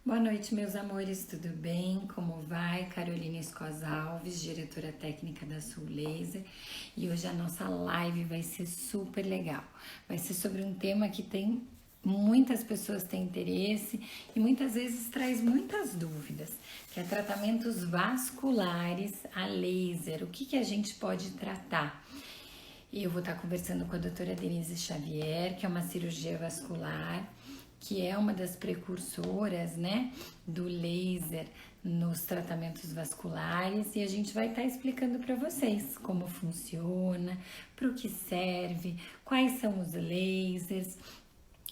Boa noite, meus amores, tudo bem? Como vai? Carolina Escosa Alves, diretora técnica da Sul Laser, e hoje a nossa live vai ser super legal. Vai ser sobre um tema que tem muitas pessoas têm interesse e muitas vezes traz muitas dúvidas, que é tratamentos vasculares a laser. O que a gente pode tratar? Eu vou estar conversando com a doutora Denise Xavier, que é uma cirurgia vascular, que é uma das precursoras, né, do laser nos tratamentos vasculares, e a gente vai estar explicando para vocês como funciona, para o que serve, quais são os lasers,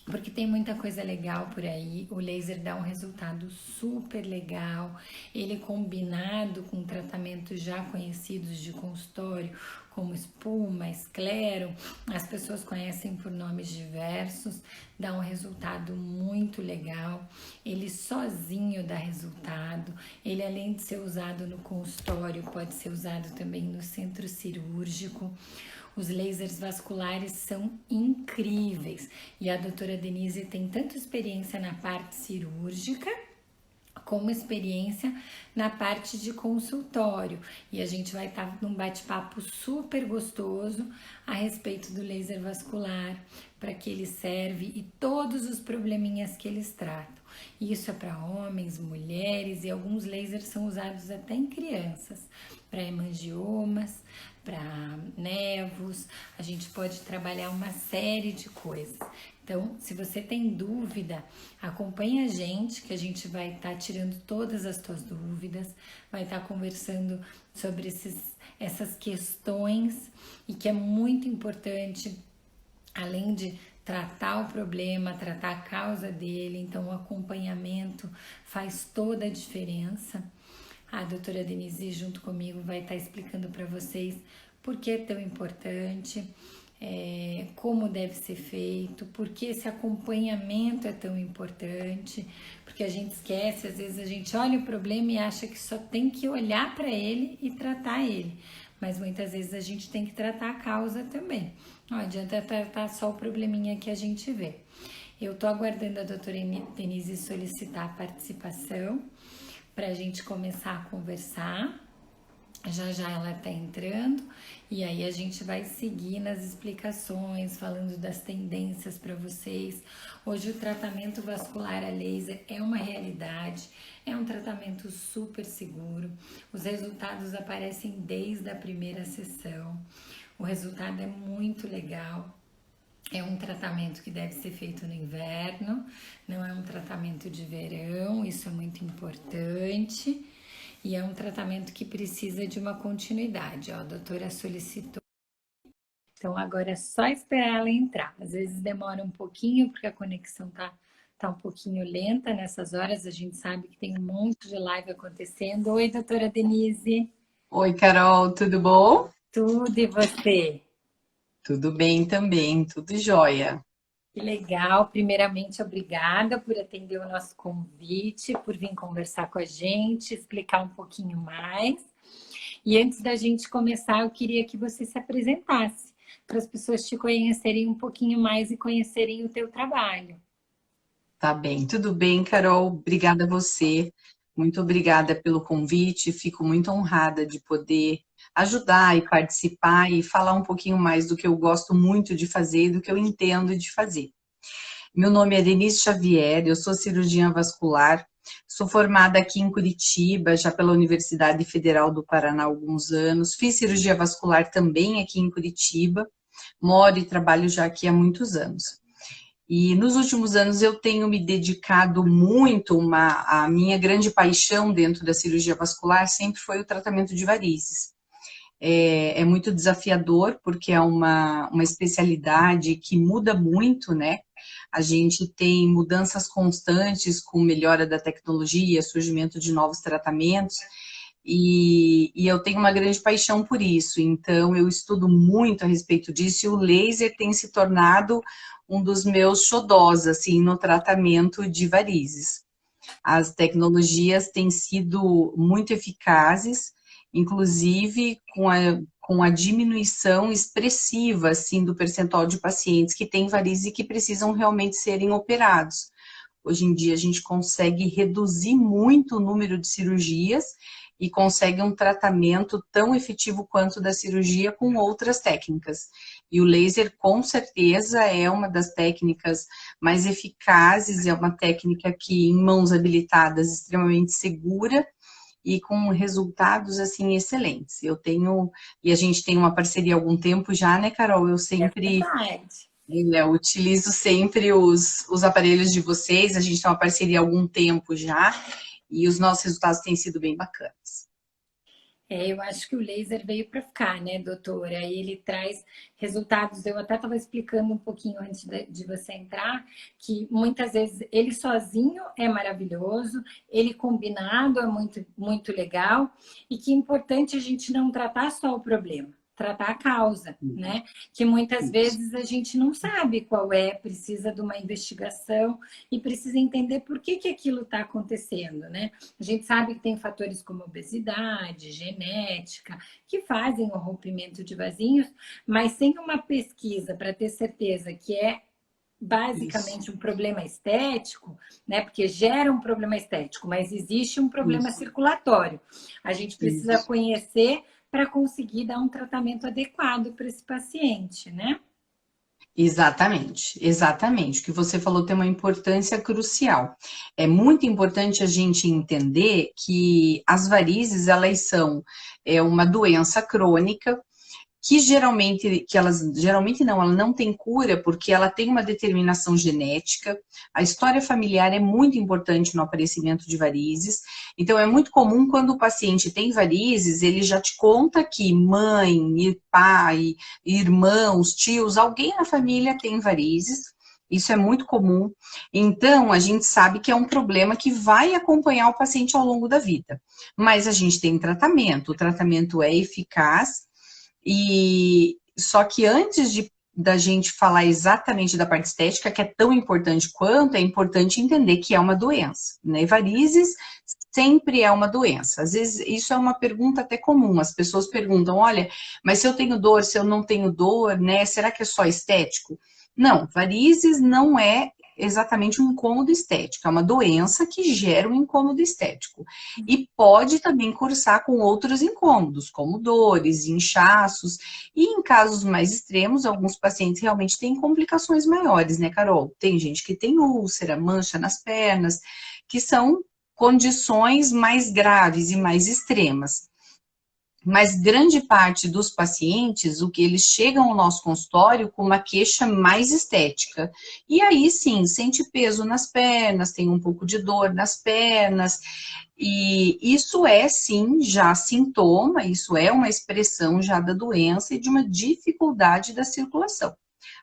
porque tem muita coisa legal por aí. O laser dá um resultado super legal. Ele combinado com tratamentos já conhecidos de consultório, como espuma, esclero, as pessoas conhecem por nomes diversos, dá um resultado muito legal. Ele sozinho dá resultado. Ele, além de ser usado no consultório, pode ser usado também no centro cirúrgico. Os lasers vasculares são incríveis e a doutora Denise tem tanto experiência na parte cirúrgica como experiência na parte de consultório, e a gente vai estar num bate-papo super gostoso a respeito do laser vascular, para que ele serve e todos os probleminhas que eles tratam. Isso é para homens, mulheres, e alguns lasers são usados até em crianças, para hemangiomas, para nevos. A gente pode trabalhar uma série de coisas. Então, se você tem dúvida, acompanha a gente, que a gente vai estar tirando todas as tuas dúvidas, vai estar conversando sobre essas questões, e que é muito importante, além de tratar o problema, tratar a causa dele. Então o acompanhamento faz toda a diferença. A doutora Denise, junto comigo, vai estar explicando para vocês por que é tão importante, como deve ser feito, por que esse acompanhamento é tão importante, porque a gente esquece, às vezes a gente olha o problema e acha que só tem que olhar para ele e tratar ele, mas muitas vezes a gente tem que tratar a causa também. Não adianta tratar só o probleminha que a gente vê. Eu tô aguardando a doutora Denise solicitar a participação para a gente começar a conversar. Já já ela tá entrando, e aí a gente vai seguir nas explicações, falando das tendências para vocês. Hoje o tratamento vascular a laser é uma realidade, é um tratamento super seguro. Os resultados aparecem desde a primeira sessão. O resultado é muito legal. É um tratamento que deve ser feito no inverno, não é um tratamento de verão, isso é muito importante. E é um tratamento que precisa de uma continuidade, ó, a doutora solicitou. Então agora é só esperar ela entrar. Às vezes demora um pouquinho, porque a conexão tá um pouquinho lenta nessas horas, a gente sabe que tem um monte de live acontecendo. Oi, doutora Denise. Oi, Carol, tudo bom? Tudo, e você? Tudo bem também, tudo jóia. Que legal. Primeiramente, obrigada por atender o nosso convite, por vir conversar com a gente, explicar um pouquinho mais. E antes da gente começar, eu queria que você se apresentasse, para as pessoas te conhecerem um pouquinho mais e conhecerem o teu trabalho. Tá bem, tudo bem, Carol? Obrigada a você. Muito obrigada pelo convite. Fico muito honrada de poder ajudar e participar e falar um pouquinho mais do que eu gosto muito de fazer e do que eu entendo de fazer. Meu nome é Denise Xavier, eu sou cirurgiã vascular, sou formada aqui em Curitiba, já pela Universidade Federal do Paraná há alguns anos. Fiz cirurgia vascular também aqui em Curitiba, moro e trabalho já aqui há muitos anos. E nos últimos anos eu tenho me dedicado muito, a minha grande paixão dentro da cirurgia vascular sempre foi o tratamento de varizes. É muito desafiador, porque é uma especialidade que muda muito, né? A gente tem mudanças constantes com melhora da tecnologia, surgimento de novos tratamentos, e eu tenho uma grande paixão por isso, então eu estudo muito a respeito disso, e o laser tem se tornado um dos meus xodós, assim, no tratamento de varizes. As tecnologias têm sido muito eficazes, inclusive com a diminuição expressiva, assim, do percentual de pacientes que têm varizes e que precisam realmente serem operados, Hoje em dia a gente consegue reduzir muito o número de cirurgias e consegue um tratamento tão efetivo quanto da cirurgia com outras técnicas. E o laser, com certeza, é uma das técnicas mais eficazes, é uma técnica que, em mãos habilitadas, extremamente segura e com resultados, assim, excelentes. E a gente tem uma parceria há algum tempo já, né, Carol? É verdade. Eu utilizo sempre os aparelhos de vocês, a gente tem uma parceria há algum tempo já, e os nossos resultados têm sido bem bacanas. Eu acho que o laser veio para ficar, né, doutora? Ele traz resultados. Eu até estava explicando um pouquinho antes de você entrar, que muitas vezes ele sozinho é maravilhoso, ele combinado é muito, muito legal, e que é importante a gente não tratar só o problema, tratar a causa, né? Que muitas Isso. vezes a gente não sabe qual é, precisa de uma investigação e precisa entender por que aquilo está acontecendo, né? A gente sabe que tem fatores como obesidade, genética, que fazem o rompimento de vasinhos, mas sem uma pesquisa para ter certeza que é Isso, basicamente um problema estético, né? Porque gera um problema estético, mas existe um problema isso, circulatório. A gente precisa isso. conhecer para conseguir dar um tratamento adequado para esse paciente, né? Exatamente, exatamente. O que você falou tem uma importância crucial. É muito importante a gente entender que as varizes, elas são uma doença crônica que elas geralmente não, ela não tem cura porque ela tem uma determinação genética. A história familiar é muito importante no aparecimento de varizes. Então é muito comum quando o paciente tem varizes, ele já te conta que mãe, pai, irmãos, tios, alguém na família tem varizes. Isso é muito comum. Então, a gente sabe que é um problema que vai acompanhar o paciente ao longo da vida. Mas a gente tem tratamento, o tratamento é eficaz e só que antes da gente falar exatamente da parte estética, que é tão importante quanto, é importante entender que é uma doença, né? Varizes sempre é uma doença. Às vezes isso é uma pergunta até comum. As pessoas perguntam: olha, mas se eu tenho dor, se eu não tenho dor, né? Será que é só estético? Não, varizes não é exatamente um incômodo estético, é uma doença que gera um incômodo estético. E pode também cursar com outros incômodos, como dores, inchaços, e em casos mais extremos, alguns pacientes realmente têm complicações maiores, né, Carol? Tem gente que tem úlcera, mancha nas pernas, que são condições mais graves e mais extremas. Mas grande parte dos pacientes, o que eles chegam ao nosso consultório com uma queixa mais estética. E aí sim, sente peso nas pernas, tem um pouco de dor nas pernas. E isso é sim já sintoma, isso é uma expressão já da doença e de uma dificuldade da circulação.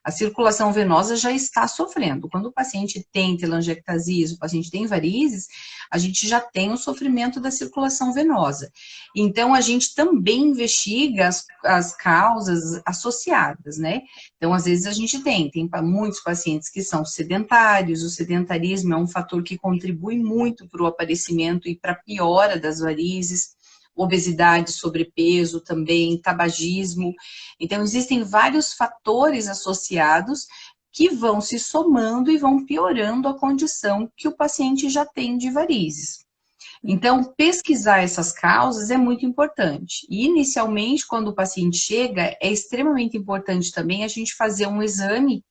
A circulação venosa já está sofrendo. Quando o paciente tem telangiectasias, o paciente tem varizes, a gente já tem o sofrimento da circulação venosa. Então, a gente também investiga as causas associadas, né? Então, às vezes a gente tem muitos pacientes que são sedentários, o sedentarismo é um fator que contribui muito para o aparecimento e para a piora das varizes, obesidade, sobrepeso também, tabagismo. Então, existem vários fatores associados que vão se somando e vão piorando a condição que o paciente já tem de varizes. Então, pesquisar essas causas é muito importante. E, inicialmente, quando o paciente chega, é extremamente importante também a gente fazer um exame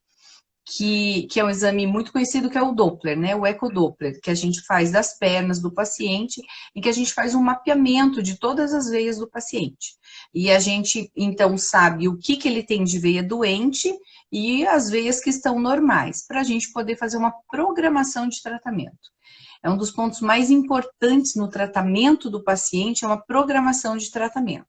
que é um exame muito conhecido, que é o Doppler, né? O ecodoppler, que a gente faz das pernas do paciente e que a gente faz um mapeamento de todas as veias do paciente. E a gente, então, sabe o que ele tem de veia doente e as veias que estão normais, para a gente poder fazer uma programação de tratamento. É um dos pontos mais importantes no tratamento do paciente, é uma programação de tratamento.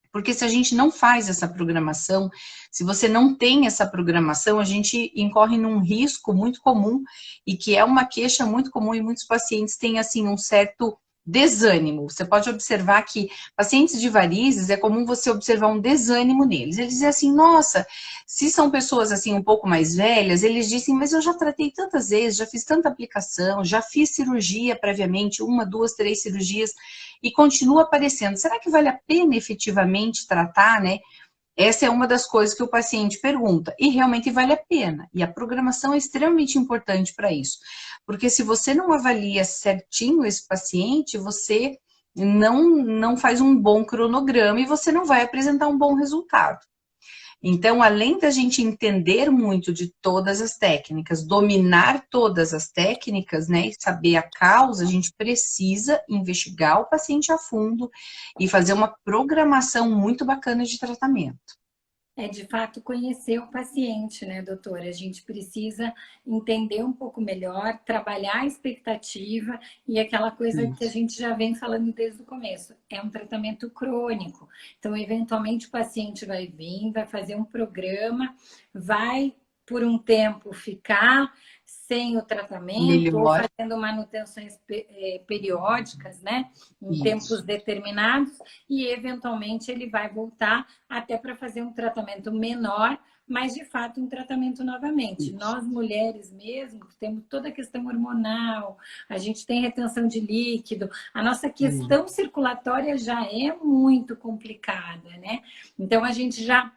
Porque se a gente não faz essa programação, se você não tem essa programação, a gente incorre num risco muito comum e que é uma queixa muito comum e muitos pacientes têm assim um certo desânimo. Você pode observar que pacientes de varizes é comum você observar um desânimo neles. Eles dizem assim: nossa, se são pessoas assim um pouco mais velhas, eles dizem: mas eu já tratei tantas vezes, já fiz tanta aplicação, já fiz cirurgia previamente, 1, 2, 3 cirurgias, e continua aparecendo. Será que vale a pena efetivamente tratar, né? Essa é uma das coisas que o paciente pergunta, e realmente vale a pena. E a programação é extremamente importante para isso, porque se você não avalia certinho esse paciente, você não faz um bom cronograma e você não vai apresentar um bom resultado. Então, além da gente entender muito de todas as técnicas, dominar todas as técnicas, né, e saber a causa, a gente precisa investigar o paciente a fundo e fazer uma programação muito bacana de tratamento. É de fato conhecer o paciente, né, doutora? A gente precisa entender um pouco melhor, trabalhar a expectativa e aquela coisa que a Isso. gente já vem falando desde o começo. É um tratamento crônico. Então, eventualmente, o paciente vai vir, vai fazer um programa, vai por um tempo ficar sem o tratamento ou Melhor, fazendo manutenções periódicas, né, em tempos isso. determinados, e eventualmente ele vai voltar até para fazer um tratamento menor, mas de fato um tratamento novamente. Isso. Nós mulheres mesmo temos toda a questão hormonal, a gente tem retenção de líquido, a nossa questão circulatória já é muito complicada, né? Então a gente já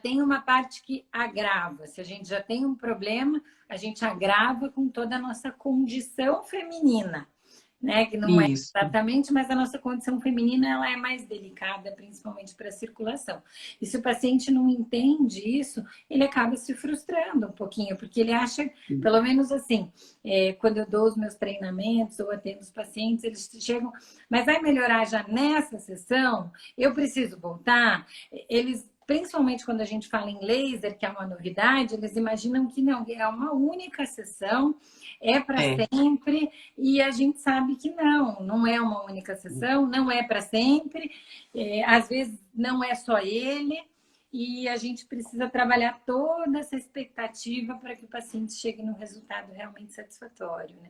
tem uma parte que agrava. Se a gente já tem um problema, a gente agrava com toda a nossa condição feminina, né? Que não é Isso. exatamente, mas a nossa condição feminina ela é mais delicada, principalmente para a circulação. E se o paciente não entende isso, ele acaba se frustrando um pouquinho, porque ele acha, pelo menos assim, quando eu dou os meus treinamentos ou atendo os pacientes, eles chegam, mas vai melhorar já nessa sessão? Eu preciso voltar? Eles principalmente quando a gente fala em laser, que é uma novidade, eles imaginam que não, é uma única sessão, é para É. sempre, e a gente sabe que não é uma única sessão, não é para sempre, às vezes não é só ele, e a gente precisa trabalhar toda essa expectativa para que o paciente chegue no resultado realmente satisfatório, né?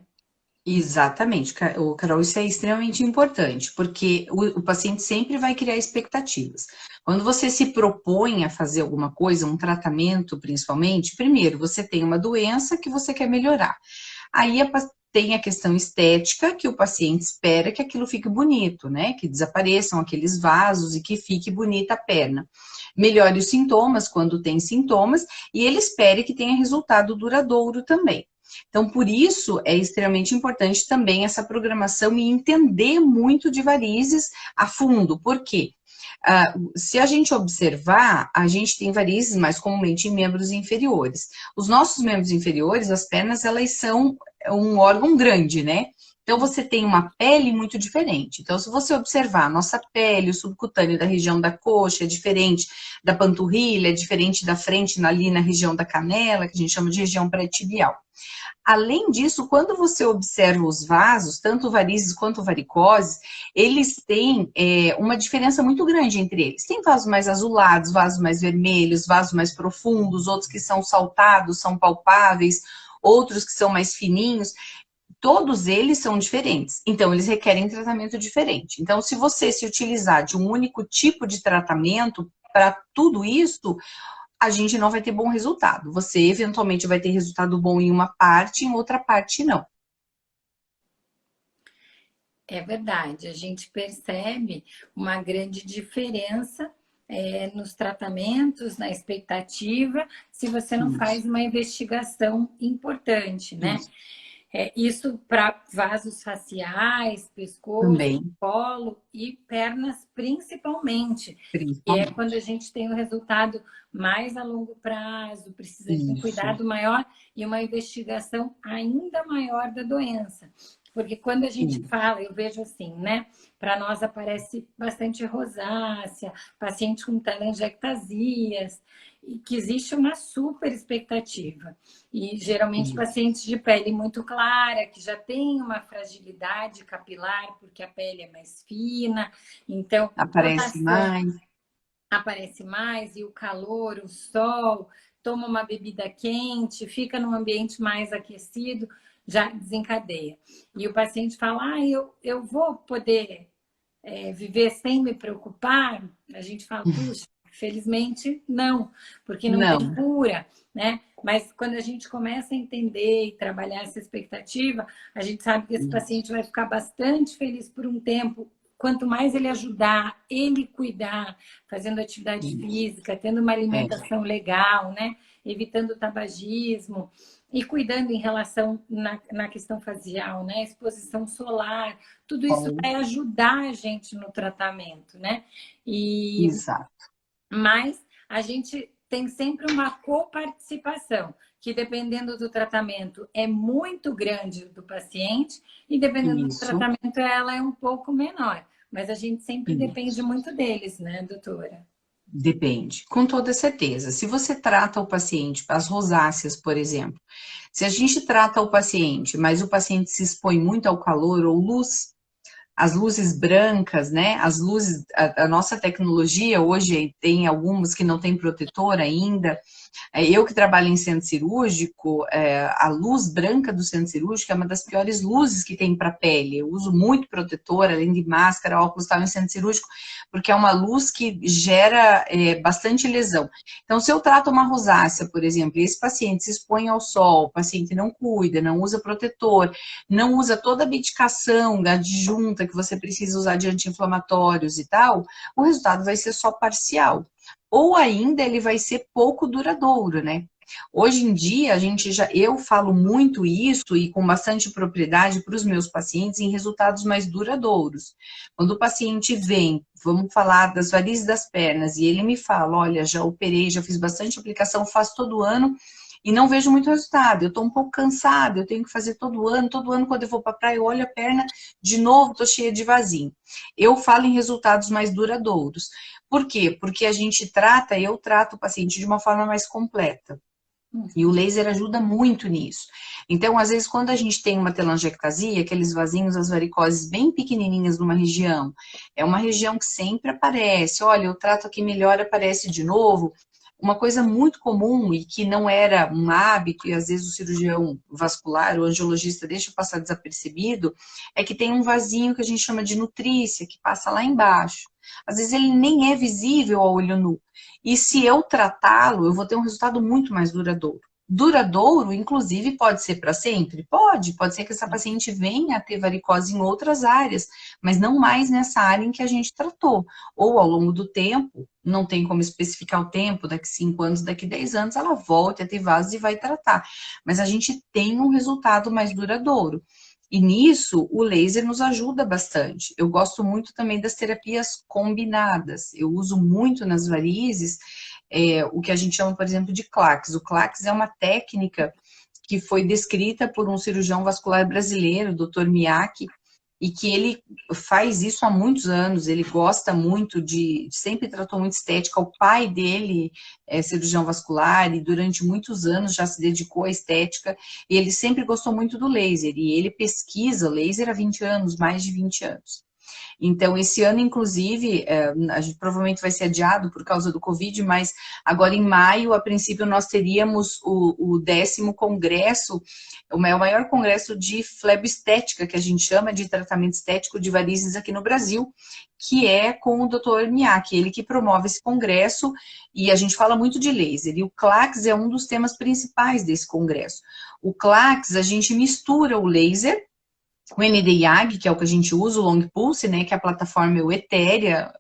Exatamente, Carol, isso é extremamente importante, porque o paciente sempre vai criar expectativas. Quando você se propõe a fazer alguma coisa, um tratamento principalmente, primeiro você tem uma doença que você quer melhorar. Aí tem a questão estética, que o paciente espera que aquilo fique bonito, né? Que desapareçam aqueles vasos e que fique bonita a perna. Melhore os sintomas quando tem sintomas, e ele espere que tenha resultado duradouro também. Então, por isso, é extremamente importante também essa programação e entender muito de varizes a fundo. Por quê? Se a gente observar, a gente tem varizes mais comumente em membros inferiores. Os nossos membros inferiores, as pernas, elas são um órgão grande, né? Então, você tem uma pele muito diferente. Então, se você observar a nossa pele, o subcutâneo da região da coxa é diferente da panturrilha, é diferente da frente, ali na região da canela, que a gente chama de região pré-tibial. Além disso, quando você observa os vasos, tanto varizes quanto varicoses, eles têm uma diferença muito grande entre eles. Tem vasos mais azulados, vasos mais vermelhos, vasos mais profundos, outros que são saltados, são palpáveis, outros que são mais fininhos. Todos eles são diferentes, então eles requerem tratamento diferente. Então, se você se utilizar de um único tipo de tratamento para tudo isso, a gente não vai ter bom resultado. Você eventualmente vai ter resultado bom em uma parte, em outra parte não. É verdade, a gente percebe uma grande diferença nos tratamentos, na expectativa, se você não faz Isso, uma investigação importante, né? isso. Isso para vasos faciais, pescoço, Também, colo e pernas principalmente. E é principalmente. quando a gente tem um resultado mais a longo prazo, precisa de um Isso, cuidado maior e uma investigação ainda maior da doença. Porque quando a gente isso. fala, eu vejo assim, né? Para nós aparece bastante rosácea, paciente com telangiectasias, e que existe uma super expectativa. E geralmente Isso. pacientes de pele muito clara, que já tem uma fragilidade capilar, porque a pele é mais fina, então Aparece rotação mais. aparece mais, e o calor, o sol, toma uma bebida quente, fica num ambiente mais aquecido, já desencadeia. E o paciente fala: eu vou poder viver sem me preocupar? A gente fala: puxa, felizmente não, porque não tem Não. cura, né? Mas quando a gente começa a entender e trabalhar essa expectativa, a gente sabe que esse paciente vai ficar bastante feliz por um tempo quanto mais ele ajudar, ele cuidar, fazendo atividade física, tendo uma É, alimentação legal, né? Evitando o tabagismo e cuidando em relação na questão facial, né? Exposição solar, tudo isso bom, vai ajudar a gente no tratamento, né? E exato, mas a gente tem sempre uma coparticipação, que dependendo do tratamento é muito grande do paciente e dependendo do isso. tratamento ela é um pouco menor. Mas a gente sempre depende Isso. muito deles, né, doutora? Depende, com toda certeza. Se você trata o paciente, as rosáceas, por exemplo, se a gente trata o paciente, mas o paciente se expõe muito ao calor ou luz, as luzes brancas, né? As luzes, a nossa tecnologia hoje tem algumas que não tem protetor ainda. Eu que trabalho em centro cirúrgico, a luz branca do centro cirúrgico é uma das piores luzes que tem para a pele. Eu uso muito protetor, além de máscara, óculos e tal, em centro cirúrgico, porque é uma luz que gera bastante lesão. Então, se eu trato uma rosácea, por exemplo, e esse paciente se expõe ao sol, o paciente não cuida, não usa protetor, não usa toda a medicação adjunta que você precisa usar de anti-inflamatórios e tal, o resultado vai ser só parcial ou ainda ele vai ser pouco duradouro, né? Hoje em dia, eu falo muito isso e com bastante propriedade para os meus pacientes em resultados mais duradouros. Quando o paciente vem, vamos falar das varizes das pernas, e ele me fala, olha, já operei, já fiz bastante aplicação, faço todo ano e não vejo muito resultado. Eu estou um pouco cansada, eu tenho que fazer todo ano quando eu vou para a praia, eu olho a perna, de novo estou cheia de vasinho. Eu falo em resultados mais duradouros. Por quê? Porque eu trato o paciente de uma forma mais completa. E o laser ajuda muito nisso. Então, às vezes, quando a gente tem uma telangiectasia, aqueles vasinhos, as varicoses bem pequenininhas numa região, é uma região que sempre aparece. Olha, eu trato aqui melhor, aparece de novo. Uma coisa muito comum e que não era um hábito, e às vezes o cirurgião vascular, o angiologista deixa passar desapercebido, é que tem um vasinho que a gente chama de nutrícia, que passa lá embaixo. Às vezes ele nem é visível ao olho nu. E se eu tratá-lo, eu vou ter um resultado muito mais duradouro. Duradouro, inclusive, pode ser para sempre? Pode ser que essa paciente venha a ter varicose em outras áreas, mas não mais nessa área em que a gente tratou. Ou ao longo do tempo, não tem como especificar o tempo, daqui 5 anos, daqui 10 anos, ela volta a ter vasos e vai tratar. Mas a gente tem um resultado mais duradouro. E nisso, o laser nos ajuda bastante. Eu gosto muito também das terapias combinadas. Eu uso muito nas varizes o que a gente chama, por exemplo, de CLACS. O CLACS é uma técnica que foi descrita por um cirurgião vascular brasileiro, Dr. Miyake, e que ele faz isso há muitos anos, ele gosta muito sempre tratou muito estética, o pai dele é cirurgião vascular e durante muitos anos já se dedicou à estética, e ele sempre gostou muito do laser, e ele pesquisa laser há 20 anos, mais de 20 anos. Então, esse ano, inclusive, a gente provavelmente vai ser adiado por causa do Covid, mas agora em maio, a princípio, nós teríamos o 10º congresso, o maior congresso de fleboestética, que a gente chama de tratamento estético de varizes aqui no Brasil, que é com o Dr. Miyake, ele que promove esse congresso, e a gente fala muito de laser, e o CLACS é um dos temas principais desse congresso. O CLACS, a gente mistura o laser, o ND-IAG, que é o que a gente usa, o Long Pulse, né, que é a plataforma Etérea,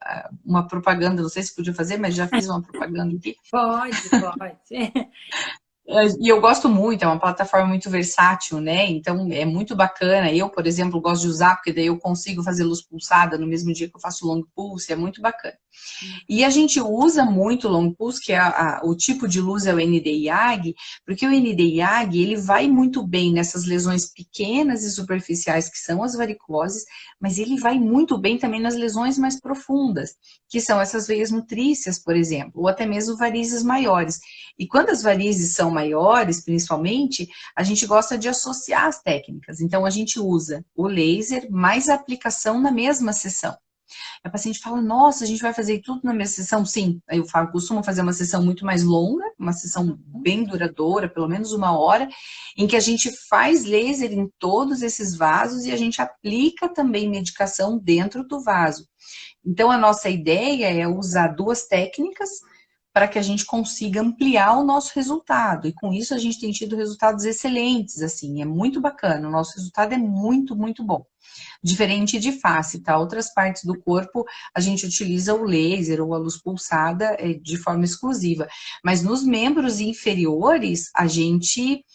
uma propaganda, não sei se podia fazer, mas já fiz uma propaganda aqui. Pode, pode. E eu gosto muito, é uma plataforma muito versátil, né? Então é muito bacana. Eu, por exemplo, gosto de usar, porque daí eu consigo fazer luz pulsada no mesmo dia que eu faço long pulse, é muito bacana. E a gente usa muito o long pulse, que é o tipo de luz é o ND-IAG, porque o ND-IAG ele vai muito bem nessas lesões pequenas e superficiais que são as varicoses, mas ele vai muito bem também nas lesões mais profundas, que são essas veias nutrícias, por exemplo, ou até mesmo varizes maiores. E quando as varizes são maiores, principalmente, a gente gosta de associar as técnicas. Então, a gente usa o laser mais a aplicação na mesma sessão. A paciente fala, nossa, a gente vai fazer tudo na mesma sessão? Sim, eu costumo fazer uma sessão muito mais longa, uma sessão bem duradoura, pelo menos 1 hora, em que a gente faz laser em todos esses vasos e a gente aplica também medicação dentro do vaso. Então, a nossa ideia é usar 2 técnicas para que a gente consiga ampliar o nosso resultado. E com isso a gente tem tido resultados excelentes, assim, é muito bacana. O nosso resultado é muito, muito bom. Diferente de face, tá? Outras partes do corpo a gente utiliza o laser ou a luz pulsada de forma exclusiva. Mas nos membros inferiores, a gente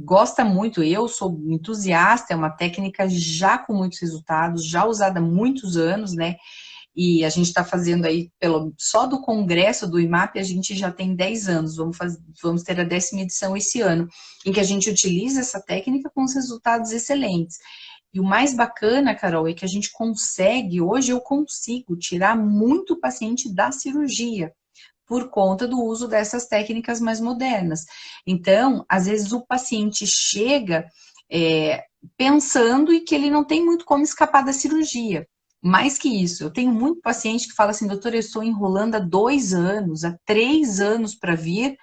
gosta muito, eu sou entusiasta, é uma técnica já com muitos resultados, já usada há muitos anos, né? E a gente está fazendo aí, só do congresso do IMAP, a gente já tem 10 anos, vamos ter a 10ª edição esse ano, em que a gente utiliza essa técnica com os resultados excelentes. E o mais bacana, Carol, é que a gente consegue, hoje eu consigo tirar muito paciente da cirurgia, por conta do uso dessas técnicas mais modernas. Então, às vezes o paciente chega pensando e que ele não tem muito como escapar da cirurgia. Mais que isso, eu tenho muito paciente que fala assim, doutor, eu estou enrolando há 2 anos, há 3 anos para vir,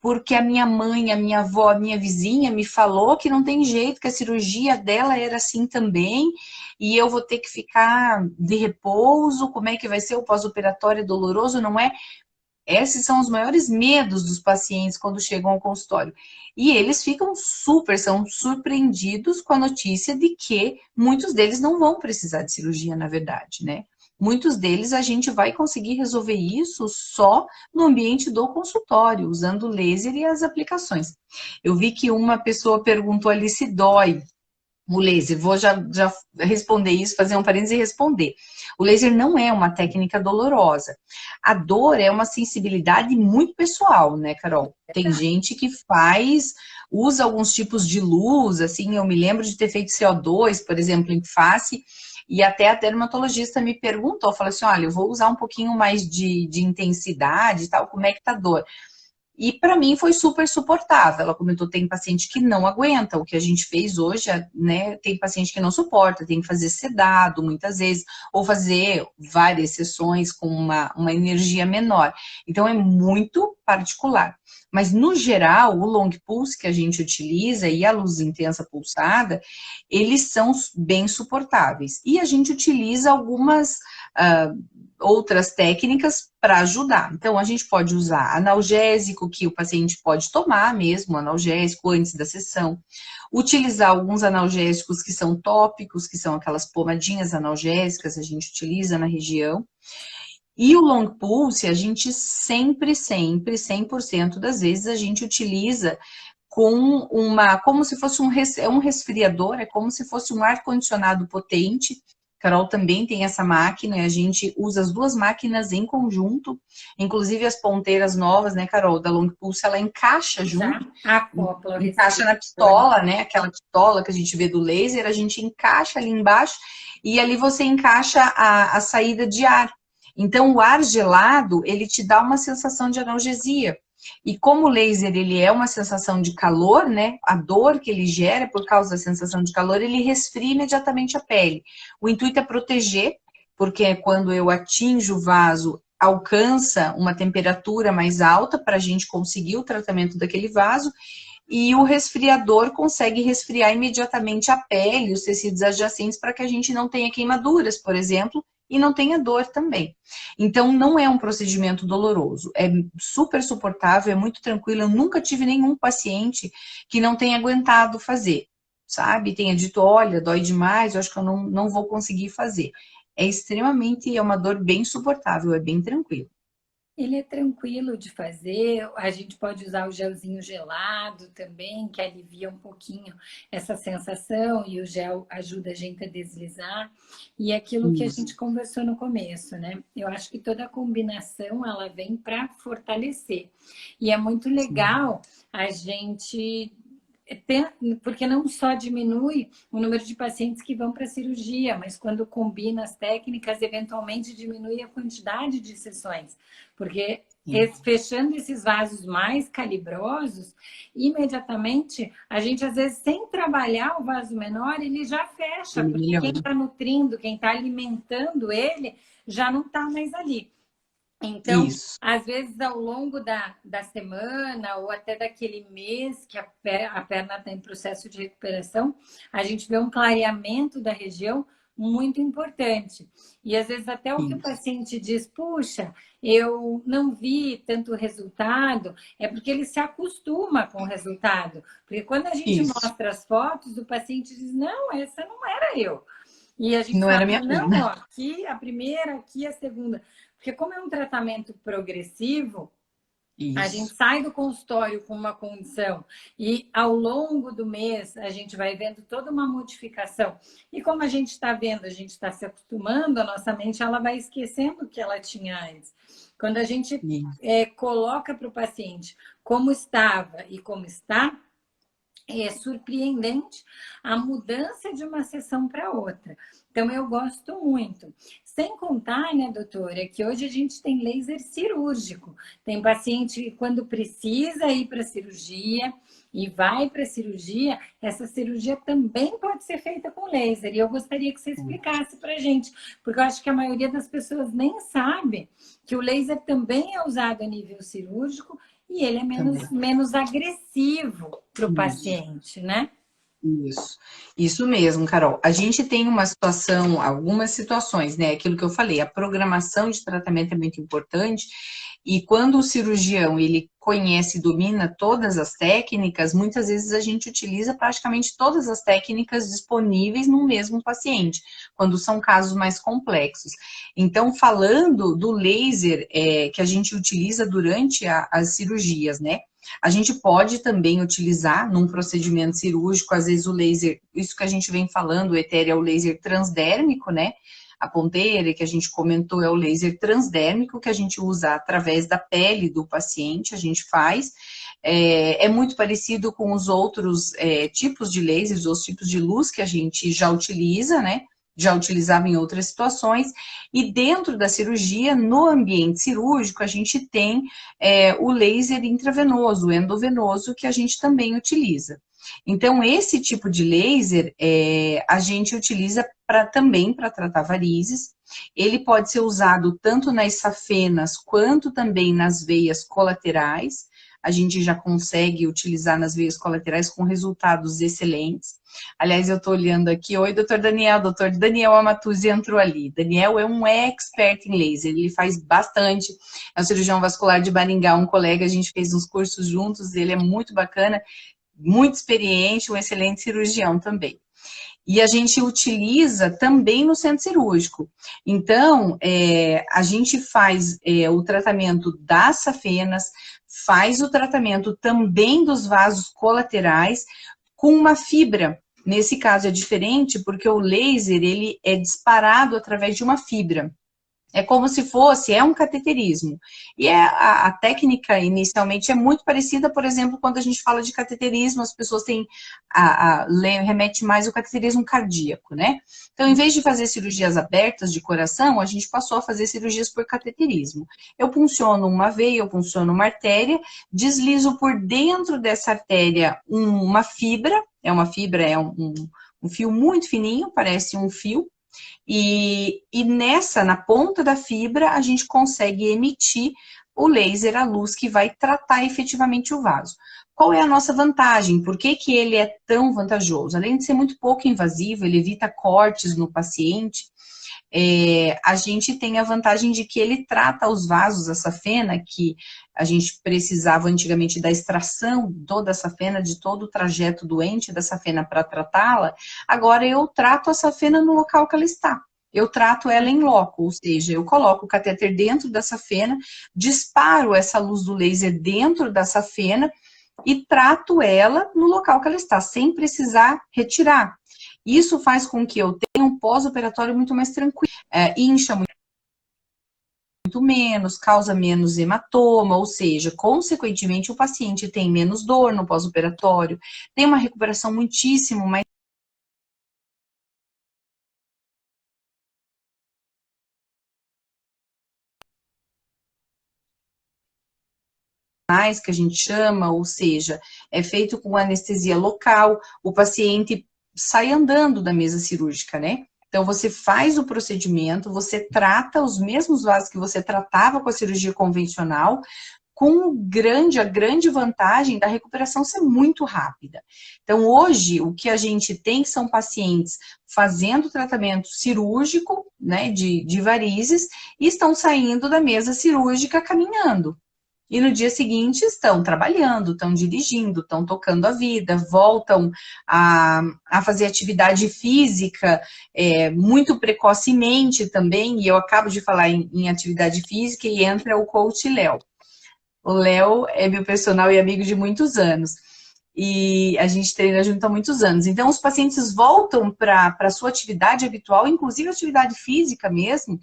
porque a minha mãe, a minha avó, a minha vizinha me falou que não tem jeito, que a cirurgia dela era assim também, e eu vou ter que ficar de repouso, como é que vai ser o pós-operatório é doloroso, não é? Esses são os maiores medos dos pacientes quando chegam ao consultório. E eles são surpreendidos com a notícia de que muitos deles não vão precisar de cirurgia, na verdade, né? Muitos deles a gente vai conseguir resolver isso só no ambiente do consultório, usando o laser e as aplicações. Eu vi que uma pessoa perguntou ali se dói o laser. Vou já responder isso, fazer um parênteses e responder. O laser não é uma técnica dolorosa. A dor é uma sensibilidade muito pessoal, né, Carol? Tem gente que usa alguns tipos de luz, assim, eu me lembro de ter feito CO2, por exemplo, em face, e até a dermatologista me perguntou, falou assim, olha, eu vou usar um pouquinho mais de intensidade e tal, como é que tá a dor? E para mim foi super suportável. Ela comentou, tem paciente que não aguenta. O que a gente fez hoje, né? Tem paciente que não suporta, tem que fazer sedado muitas vezes, ou fazer várias sessões com uma energia menor. Então é muito particular. Mas no geral, o long pulse que a gente utiliza e a luz intensa pulsada, eles são bem suportáveis. E a gente utiliza algumas outras técnicas para ajudar. Então, a gente pode usar analgésico, que o paciente pode tomar mesmo, analgésico antes da sessão. Utilizar alguns analgésicos que são tópicos, que são aquelas pomadinhas analgésicas, a gente utiliza na região. E o long pulse, a gente sempre, 100% das vezes, a gente utiliza como se fosse um resfriador, é como se fosse um ar-condicionado potente. Carol também tem essa máquina e a gente usa as duas máquinas em conjunto, inclusive as ponteiras novas, né, Carol, da Long Pulse, ela encaixa junto, acopla, encaixa na pistola, né, aquela pistola que a gente vê do laser, a gente encaixa ali embaixo e ali você encaixa a saída de ar. Então, o ar gelado, ele te dá uma sensação de analgesia. E como o laser, ele é uma sensação de calor, né? A dor que ele gera por causa da sensação de calor, ele resfria imediatamente a pele. O intuito é proteger, porque quando eu atinjo o vaso, alcança uma temperatura mais alta para a gente conseguir o tratamento daquele vaso, e o resfriador consegue resfriar imediatamente a pele, os tecidos adjacentes, para que a gente não tenha queimaduras, por exemplo, e não tenha dor também. Então, não é um procedimento doloroso, é super suportável, é muito tranquilo. Eu nunca tive nenhum paciente que não tenha aguentado fazer, sabe? Tenha dito, olha, dói demais, eu acho que eu não vou conseguir fazer. É uma dor bem suportável, é bem tranquilo. Ele é tranquilo de fazer, a gente pode usar o gelzinho gelado também, que alivia um pouquinho essa sensação, e o gel ajuda a gente a deslizar. E é aquilo que a gente conversou no começo, né? Eu acho que toda a combinação, ela vem para fortalecer. E é muito legal a gente porque não só diminui o número de pacientes que vão para a cirurgia, mas quando combina as técnicas, eventualmente diminui a quantidade de sessões, porque fechando esses vasos mais calibrosos, imediatamente a gente, às vezes, sem trabalhar o vaso menor, ele já fecha, porque quem está nutrindo, quem está alimentando ele, já não está mais ali. Então, às vezes, ao longo da semana ou até daquele mês que a perna está em processo de recuperação, a gente vê um clareamento da região muito importante. E às vezes até o que o Isso. paciente diz, puxa, eu não vi tanto resultado, é porque ele se acostuma com o resultado. Porque quando a gente Isso. mostra as fotos, o paciente diz, não, essa não era eu. E a gente Não era fala, minha não, ó, perna. aqui a primeira, aqui a segunda. Porque como é um tratamento progressivo, a gente Isso. sai do consultório com uma condição e ao longo do mês a gente vai vendo toda uma modificação. E como a gente está vendo, a gente está se acostumando, a nossa mente ela vai esquecendo o que ela tinha antes. Quando a gente Isso. coloca para o paciente como estava e como está, é surpreendente a mudança de uma sessão para outra. Então, eu gosto muito. Sem contar, né, doutora, que hoje a gente tem laser cirúrgico. Tem paciente que, quando precisa ir para a cirurgia e vai para a cirurgia, essa cirurgia também pode ser feita com laser. E eu gostaria que você explicasse para a gente, porque eu acho que a maioria das pessoas nem sabe que o laser também é usado a nível cirúrgico e ele é Também. menos agressivo para o Isso. paciente, né? Isso mesmo, Carol. A gente tem uma situação, algumas situações, né? Aquilo que eu falei, a programação de tratamento é muito importante. E quando o cirurgião ele conhece e domina todas as técnicas, muitas vezes a gente utiliza praticamente todas as técnicas disponíveis no mesmo paciente, quando são casos mais complexos. Então, falando do laser que a gente utiliza durante as cirurgias, né? A gente pode também utilizar num procedimento cirúrgico, às vezes o laser, isso que a gente vem falando, o etéreo é o laser transdérmico, né? A ponteira que a gente comentou é o laser transdérmico que a gente usa através da pele do paciente, a gente faz. É muito parecido com os outros tipos de lasers, os tipos de luz que a gente já utiliza, né? Já utilizava em outras situações, e dentro da cirurgia, no ambiente cirúrgico, a gente tem o laser intravenoso, o endovenoso, que a gente também utiliza. Então, esse tipo de laser a gente utiliza também para tratar varizes. Ele pode ser usado tanto nas safenas quanto também nas veias colaterais. A gente já consegue utilizar nas veias colaterais com resultados excelentes. Aliás, eu estou olhando aqui. Oi, doutor Daniel Amatuzzi entrou ali. Daniel é um expert em laser, ele faz bastante. É um cirurgião vascular de Maringá, um colega, a gente fez uns cursos juntos, ele é muito bacana, muito experiente, um excelente cirurgião também. E a gente utiliza também no centro cirúrgico. Então, a gente faz o tratamento das safenas, faz o tratamento também dos vasos colaterais com uma fibra. Nesse caso é diferente porque o laser ele é disparado através de uma fibra. É como se fosse, é um cateterismo. E a técnica inicialmente é muito parecida, por exemplo, quando a gente fala de cateterismo, as pessoas têm, remete mais ao cateterismo cardíaco, né? Então, em vez de fazer cirurgias abertas de coração, a gente passou a fazer cirurgias por cateterismo. Eu punciono uma veia, eu punciono uma artéria, deslizo por dentro dessa artéria uma fibra, um fio muito fininho, parece um fio, e na ponta da fibra, a gente consegue emitir o laser, a luz que vai tratar efetivamente o vaso. Qual é a nossa vantagem? Por que que ele é tão vantajoso? Além de ser muito pouco invasivo, ele evita cortes no paciente, a gente tem a vantagem de que ele trata os vasos, a safena, que a gente precisava antigamente da extração toda a safena, de todo o trajeto doente da safena para tratá-la, agora eu trato a safena no local que ela está. Eu trato ela em loco, ou seja, eu coloco o catéter dentro da safena, disparo essa luz do laser dentro da safena e trato ela no local que ela está, sem precisar retirar. Isso faz com que eu tenha um pós-operatório muito mais tranquilo, incha muito menos, causa menos hematoma, ou seja, consequentemente o paciente tem menos dor no pós-operatório, tem uma recuperação muitíssimo mais que a gente chama, ou seja, é feito com anestesia local, o paciente sai andando da mesa cirúrgica, né? Então, você faz o procedimento, você trata os mesmos vasos que você tratava com a cirurgia convencional, com a grande vantagem da recuperação ser muito rápida. Então, hoje, o que a gente tem são pacientes fazendo tratamento cirúrgico, né, de varizes, e estão saindo da mesa cirúrgica caminhando. E no dia seguinte estão trabalhando, estão dirigindo, estão tocando a vida, voltam a fazer atividade física muito precocemente também. E eu acabo de falar em atividade física e entra o coach Léo. O Léo é meu personal e amigo de muitos anos. E a gente treina junto há muitos anos. Então, os pacientes voltam para a sua atividade habitual, inclusive atividade física mesmo,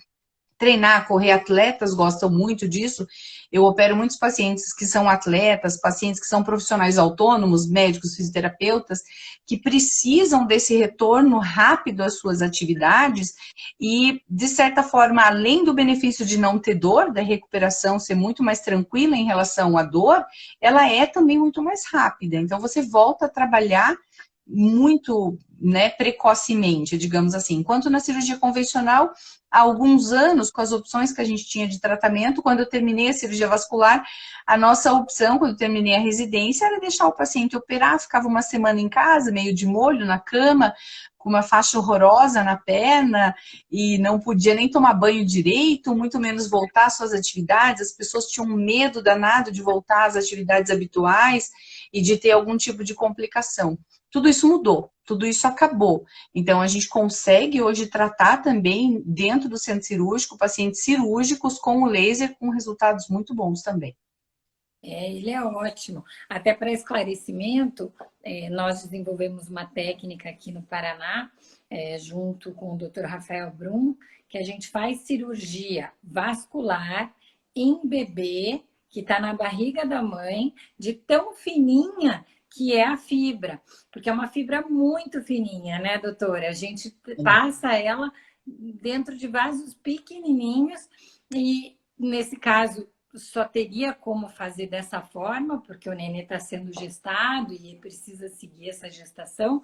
treinar, correr, atletas gostam muito disso. Eu opero muitos pacientes que são atletas, pacientes que são profissionais autônomos, médicos, fisioterapeutas, que precisam desse retorno rápido às suas atividades e, de certa forma, além do benefício de não ter dor, da recuperação ser muito mais tranquila em relação à dor, ela é também muito mais rápida. Então, você volta a trabalhar muito, né, precocemente, digamos assim. Enquanto na cirurgia convencional, há alguns anos, com as opções que a gente tinha de tratamento, quando eu terminei a cirurgia vascular, a nossa opção, quando eu terminei a residência, era deixar o paciente operar, ficava uma semana em casa, meio de molho, na cama, com uma faixa horrorosa na perna, e não podia nem tomar banho direito, muito menos voltar às suas atividades. As pessoas tinham medo danado de voltar às atividades habituais e de ter algum tipo de complicação. Tudo isso mudou, tudo isso acabou. Então, a gente consegue hoje tratar também, dentro do centro cirúrgico, pacientes cirúrgicos com o laser, com resultados muito bons também. Ele é ótimo. Até para esclarecimento, nós desenvolvemos uma técnica aqui no Paraná, junto com o Dr. Rafael Brum, que a gente faz cirurgia vascular em bebê que está na barriga da mãe, de tão fininha que é a fibra, porque é uma fibra muito fininha, né, doutora? A gente passa ela dentro de vasos pequenininhos e, nesse caso, só teria como fazer dessa forma, porque o nenê está sendo gestado e precisa seguir essa gestação,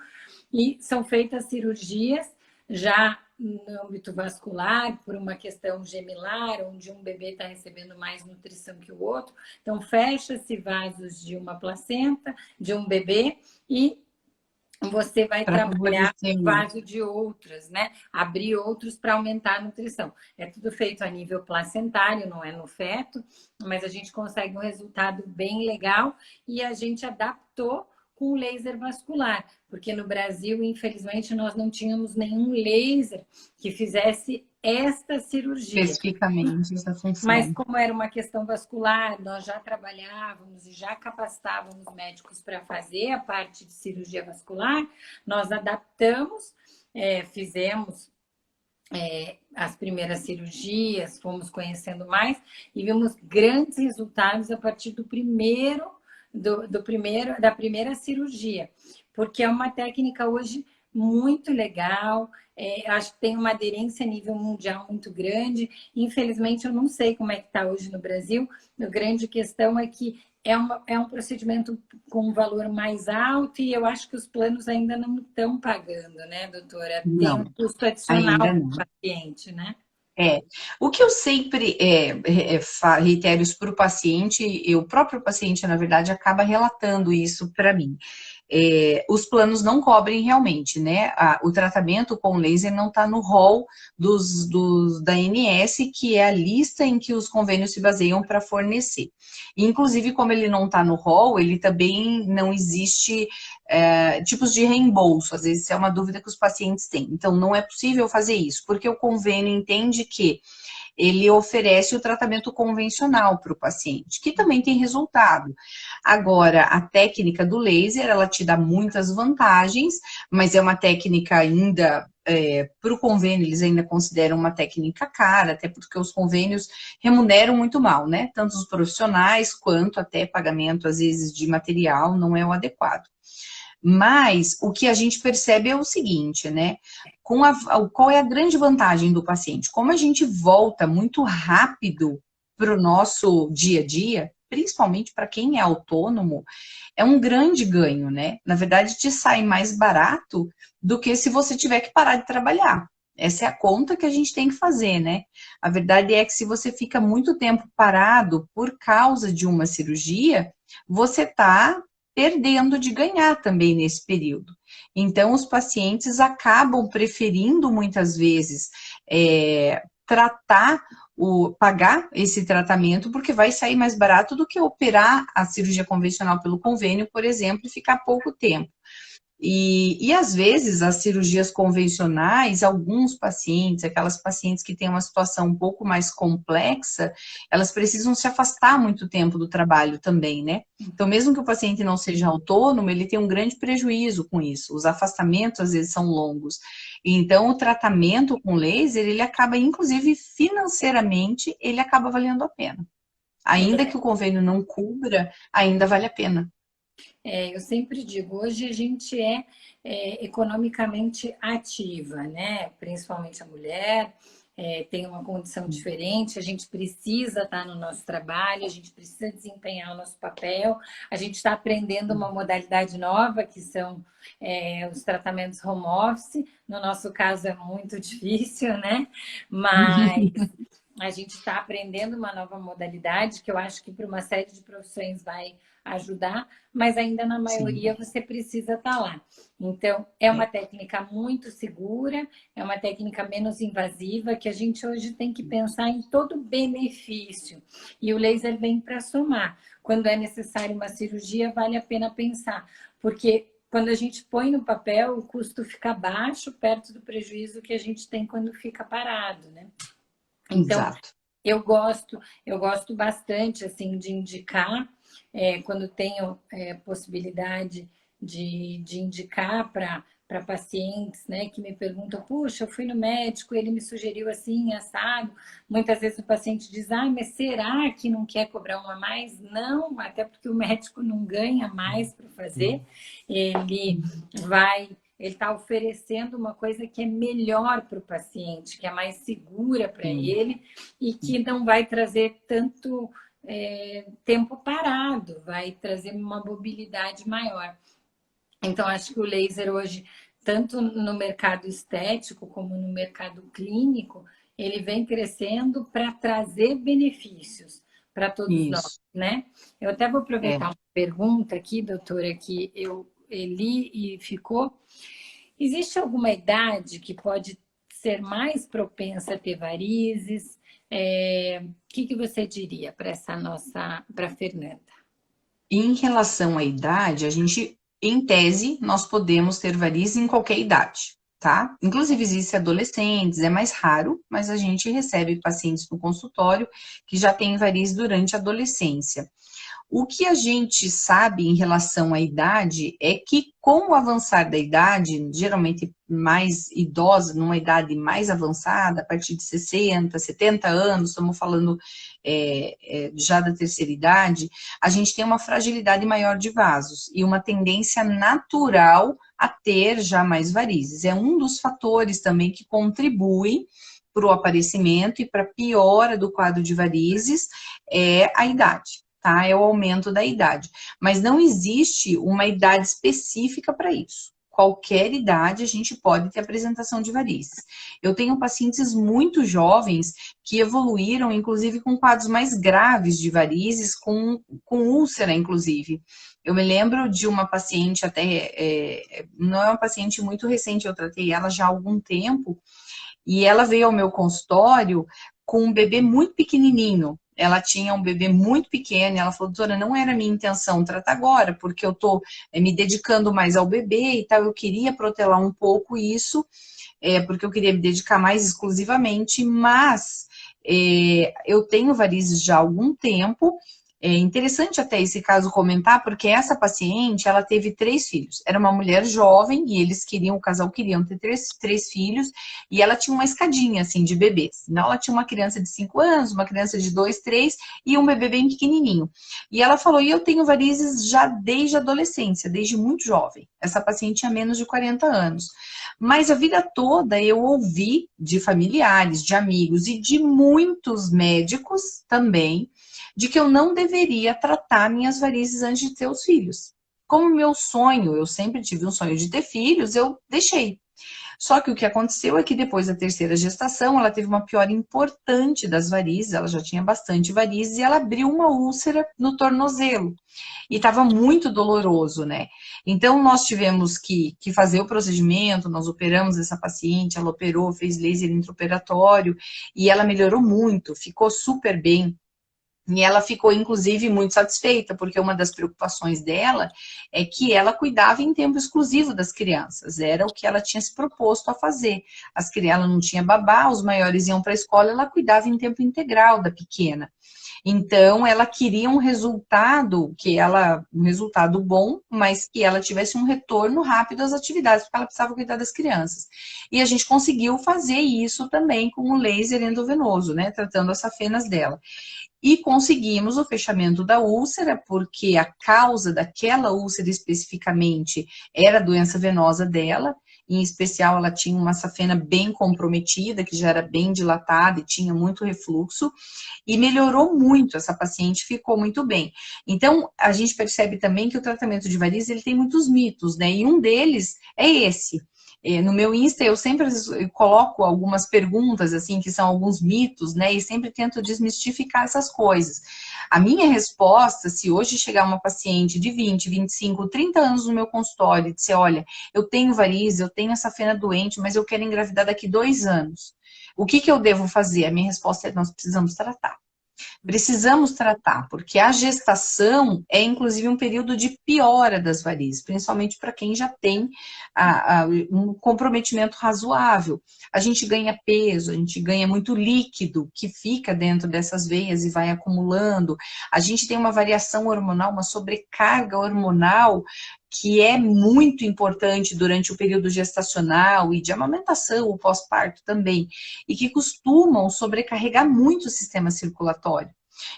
e são feitas cirurgias já no âmbito vascular, por uma questão gemilar, onde um bebê está recebendo mais nutrição que o outro. Então, fecha-se vasos de uma placenta, de um bebê, e você vai trabalhar o vaso de outras, né? Abrir outros para aumentar a nutrição. É tudo feito a nível placentário, não é no feto, mas a gente consegue um resultado bem legal e a gente adaptou com laser vascular, porque no Brasil, infelizmente, nós não tínhamos nenhum laser que fizesse esta cirurgia. Especificamente essa função. Mas como era uma questão vascular, nós já trabalhávamos e já capacitávamos médicos para fazer a parte de cirurgia vascular, nós adaptamos, fizemos as primeiras cirurgias, fomos conhecendo mais e vimos grandes resultados a partir da primeira cirurgia, porque é uma técnica hoje muito legal, acho que tem uma aderência a nível mundial muito grande. Infelizmente, eu não sei como é que está hoje no Brasil. A grande questão é que é um procedimento com um valor mais alto e eu acho que os planos ainda não estão pagando, né, doutora? Tem um custo adicional para o paciente, né? O que eu sempre reitero isso para o paciente, e o próprio paciente, na verdade, acaba relatando isso para mim. Os planos não cobrem realmente, né? O tratamento com laser não está no rol da ANS, que é a lista em que os convênios se baseiam para fornecer. Inclusive, como ele não está no rol, ele também não existe tipos de reembolso. Às vezes é uma dúvida que os pacientes têm. Então, não é possível fazer isso, porque o convênio entende que ele oferece o tratamento convencional para o paciente, que também tem resultado. Agora, a técnica do laser, ela te dá muitas vantagens, mas é uma técnica ainda, para o convênio, eles ainda consideram uma técnica cara, até porque os convênios remuneram muito mal, né? Tanto os profissionais, quanto até pagamento, às vezes, de material, não é o adequado. Mas o que a gente percebe é o seguinte, né? Qual é a grande vantagem do paciente? Como a gente volta muito rápido para o nosso dia a dia, principalmente para quem é autônomo, é um grande ganho, né? Na verdade, te sai mais barato do que se você tiver que parar de trabalhar. Essa é a conta que a gente tem que fazer, né? A verdade é que se você fica muito tempo parado por causa de uma cirurgia, você está perdendo de ganhar também nesse período. Então, os pacientes acabam preferindo muitas vezes pagar esse tratamento, porque vai sair mais barato do que operar a cirurgia convencional pelo convênio, por exemplo, e ficar pouco tempo. E às vezes as cirurgias convencionais, alguns pacientes, aquelas pacientes que têm uma situação um pouco mais complexa, elas precisam se afastar muito tempo do trabalho também, né? Então, mesmo que o paciente não seja autônomo, ele tem um grande prejuízo com isso. Os afastamentos às vezes são longos. Então, o tratamento com laser, ele acaba, inclusive financeiramente, ele acaba valendo a pena. Ainda que o convênio não cubra, ainda vale a pena. Eu sempre digo, hoje a gente economicamente ativa, né? Principalmente a mulher, tem uma condição diferente, a gente precisa estar no nosso trabalho, a gente precisa desempenhar o nosso papel, a gente está aprendendo uma modalidade nova, que são os tratamentos home office. No nosso caso é muito difícil, né? Mas a gente está aprendendo uma nova modalidade que eu acho que para uma série de profissões vai ajudar, mas ainda na maioria Sim. Você precisa estar lá. Então, é uma técnica muito segura, é uma técnica menos invasiva, que a gente hoje tem que pensar em todo benefício. E o laser vem para somar. Quando é necessário uma cirurgia, vale a pena pensar, porque quando a gente põe no papel, o custo fica baixo, perto do prejuízo que a gente tem quando fica parado, né? Então, Exato. Eu gosto bastante assim de indicar, quando tenho possibilidade de indicar para pacientes, né, que me perguntam, puxa, eu fui no médico, ele me sugeriu assim, assado. Muitas vezes o paciente diz, mas será que não quer cobrar uma a mais? Não, até porque o médico não ganha mais para fazer, ele está oferecendo uma coisa que é melhor para o paciente, que é mais segura para ele e que não vai trazer tanto tempo parado, vai trazer uma mobilidade maior. Então, acho que o laser hoje, tanto no mercado estético como no mercado clínico, ele vem crescendo para trazer benefícios para todos nós, né? Eu até vou aproveitar uma pergunta aqui, doutora, que eu li e ficou. Existe alguma idade que pode ser mais propensa a ter varizes? O que você diria para para a Fernanda? Em relação à idade, a gente, em tese, nós podemos ter varizes em qualquer idade, tá? Inclusive, existem adolescentes, é mais raro, mas a gente recebe pacientes no consultório que já têm varizes durante a adolescência. O que a gente sabe em relação à idade é que, com o avançar da idade, geralmente mais idosa, numa idade mais avançada, a partir de 60, 70 anos, estamos falando já da terceira idade, a gente tem uma fragilidade maior de vasos e uma tendência natural a ter já mais varizes. É um dos fatores também que contribui para o aparecimento e para a piora do quadro de varizes, é a idade. Tá? É o aumento da idade. Mas não existe uma idade específica para isso. Qualquer idade a gente pode ter apresentação de varizes. Eu tenho pacientes muito jovens que evoluíram, inclusive, com quadros mais graves de varizes, com úlcera, inclusive. Eu me lembro de uma paciente não é uma paciente muito recente, eu tratei ela já há algum tempo, e ela veio ao meu consultório com um bebê muito pequenininho. Ela tinha um bebê muito pequeno e ela falou, doutora, não era minha intenção tratar agora, porque eu tô me dedicando mais ao bebê e tal, eu queria protelar um pouco isso, porque eu queria me dedicar mais exclusivamente, mas eu tenho varizes já há algum tempo. É interessante até esse caso comentar, porque essa paciente, ela teve 3 filhos. Era uma mulher jovem e o casal queriam ter três filhos, e ela tinha uma escadinha, assim, de bebês. Então, ela tinha uma criança de 5 anos, uma criança de 2, 3 e um bebê bem pequenininho. E ela falou, e eu tenho varizes já desde a adolescência, desde muito jovem. Essa paciente tinha menos de 40 anos. Mas a vida toda eu ouvi de familiares, de amigos e de muitos médicos também, de que eu não deveria tratar minhas varizes antes de ter os filhos. Como meu sonho, eu sempre tive um sonho de ter filhos, eu deixei. Só que o que aconteceu é que depois da terceira gestação, ela teve uma piora importante das varizes, ela já tinha bastante varizes, e ela abriu uma úlcera no tornozelo. E estava muito doloroso, né? Então, nós tivemos que fazer o procedimento, nós operamos essa paciente, ela operou, fez laser intraoperatório, e ela melhorou muito, ficou super bem. E ela ficou, inclusive, muito satisfeita, porque uma das preocupações dela é que ela cuidava em tempo exclusivo das crianças, era o que ela tinha se proposto a fazer. Ela não tinha babá, os maiores iam para a escola, ela cuidava em tempo integral da pequena. Então, ela queria um resultado bom, mas que ela tivesse um retorno rápido às atividades, porque ela precisava cuidar das crianças. E a gente conseguiu fazer isso também com o laser endovenoso, né, tratando as safenas dela. E conseguimos o fechamento da úlcera, porque a causa daquela úlcera especificamente era a doença venosa dela, em especial ela tinha uma safena bem comprometida, que já era bem dilatada e tinha muito refluxo, e melhorou muito, essa paciente ficou muito bem. Então, a gente percebe também que o tratamento de varizes, ele tem muitos mitos, né, e um deles é esse. No meu Insta, eu sempre coloco algumas perguntas, assim, que são alguns mitos, né? E sempre tento desmistificar essas coisas. A minha resposta, se hoje chegar uma paciente de 20, 25, 30 anos no meu consultório e disser, olha, eu tenho varizes, eu tenho essa fena doente, mas eu quero engravidar daqui 2 anos. O que eu devo fazer? A minha resposta é, nós precisamos tratar. Precisamos tratar, porque a gestação é, inclusive, um período de piora das varizes, principalmente para quem já tem um comprometimento razoável. A gente ganha peso, a gente ganha muito líquido que fica dentro dessas veias e vai acumulando. A gente tem uma variação hormonal, uma sobrecarga hormonal que é muito importante durante o período gestacional e de amamentação, o pós-parto também, e que costumam sobrecarregar muito o sistema circulatório.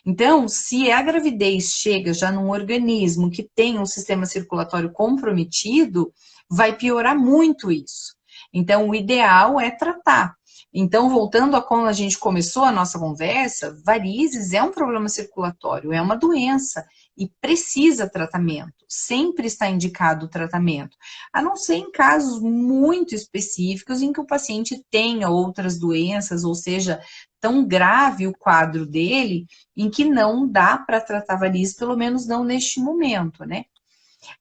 Então, se a gravidez chega já num organismo que tem um sistema circulatório comprometido, vai piorar muito isso. Então, o ideal é tratar. Então, voltando a quando a gente começou a nossa conversa, varizes é um problema circulatório, é uma doença e precisa tratamento. Sempre está indicado o tratamento, a não ser em casos muito específicos em que o paciente tenha outras doenças, ou seja, tão grave o quadro dele, em que não dá para tratar varizes, pelo menos não neste momento, né?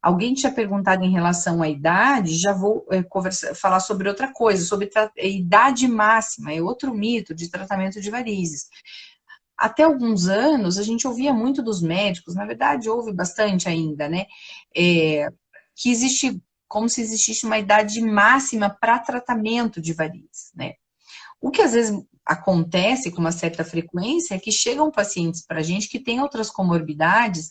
Alguém tinha perguntado em relação à idade, já vou falar sobre outra coisa, sobre a idade máxima, é outro mito de tratamento de varizes. Até alguns anos, a gente ouvia muito dos médicos, na verdade, ouve bastante ainda, né? Que existe, como se existisse uma idade máxima para tratamento de varizes, né? O que às vezes acontece com uma certa frequência é que chegam pacientes para a gente que têm outras comorbidades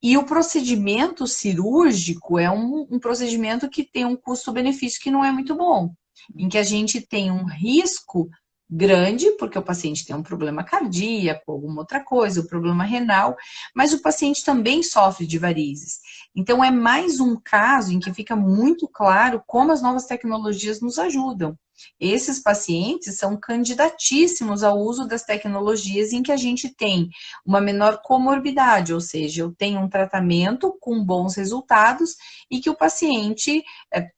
e o procedimento cirúrgico é um procedimento que tem um custo-benefício que não é muito bom, em que a gente tem um risco grande, porque o paciente tem um problema cardíaco, alguma outra coisa, o problema renal, mas o paciente também sofre de varizes. Então, é mais um caso em que fica muito claro como as novas tecnologias nos ajudam. Esses pacientes são candidatíssimos ao uso das tecnologias em que a gente tem uma menor comorbidade, ou seja, eu tenho um tratamento com bons resultados e que o paciente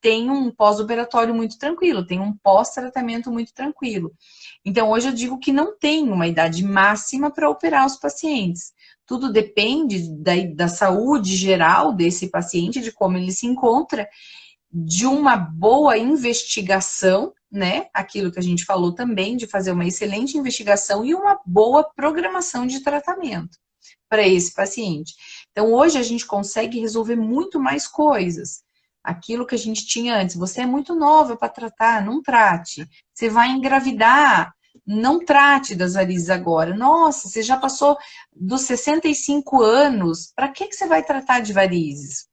tem um pós-operatório muito tranquilo, tem um pós-tratamento muito tranquilo. Então, hoje eu digo que não tem uma idade máxima para operar os pacientes. Tudo depende da saúde geral desse paciente, de como ele se encontra, de uma boa investigação, né? Aquilo que a gente falou também, de fazer uma excelente investigação e uma boa programação de tratamento para esse paciente. Então, hoje a gente consegue resolver muito mais coisas. Aquilo que a gente tinha antes, você é muito nova para tratar, não trate. Você vai engravidar, não trate das varizes agora. Nossa, você já passou dos 65 anos, para que você vai tratar de varizes?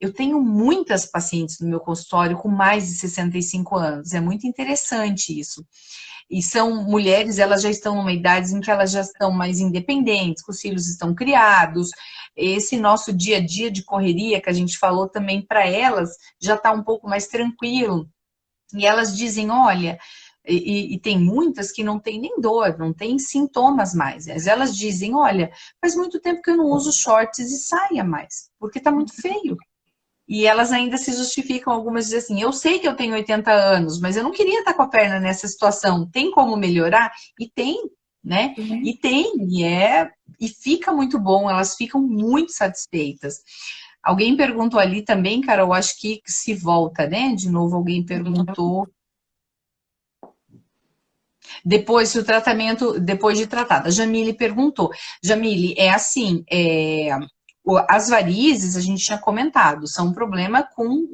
Eu tenho muitas pacientes no meu consultório com mais de 65 anos, é muito interessante isso. E são mulheres, elas já estão numa idade em que elas já estão mais independentes, que os filhos estão criados, esse nosso dia a dia de correria que a gente falou também para elas já está um pouco mais tranquilo. E elas dizem, olha, e tem muitas que não têm nem dor, não têm sintomas mais. Mas elas dizem, olha, faz muito tempo que eu não uso shorts e saia mais, porque está muito feio. E elas ainda se justificam, algumas dizem assim, eu sei que eu tenho 80 anos, mas eu não queria estar com a perna nessa situação. Tem como melhorar? E tem, né? E tem, e fica muito bom, elas ficam muito satisfeitas. Alguém perguntou ali também, Carol, acho que se volta, né? De novo, alguém perguntou. Depois, se o tratamento, depois de tratada. A Jamile perguntou. Jamile, é assim, as varizes, a gente tinha comentado, são um problema com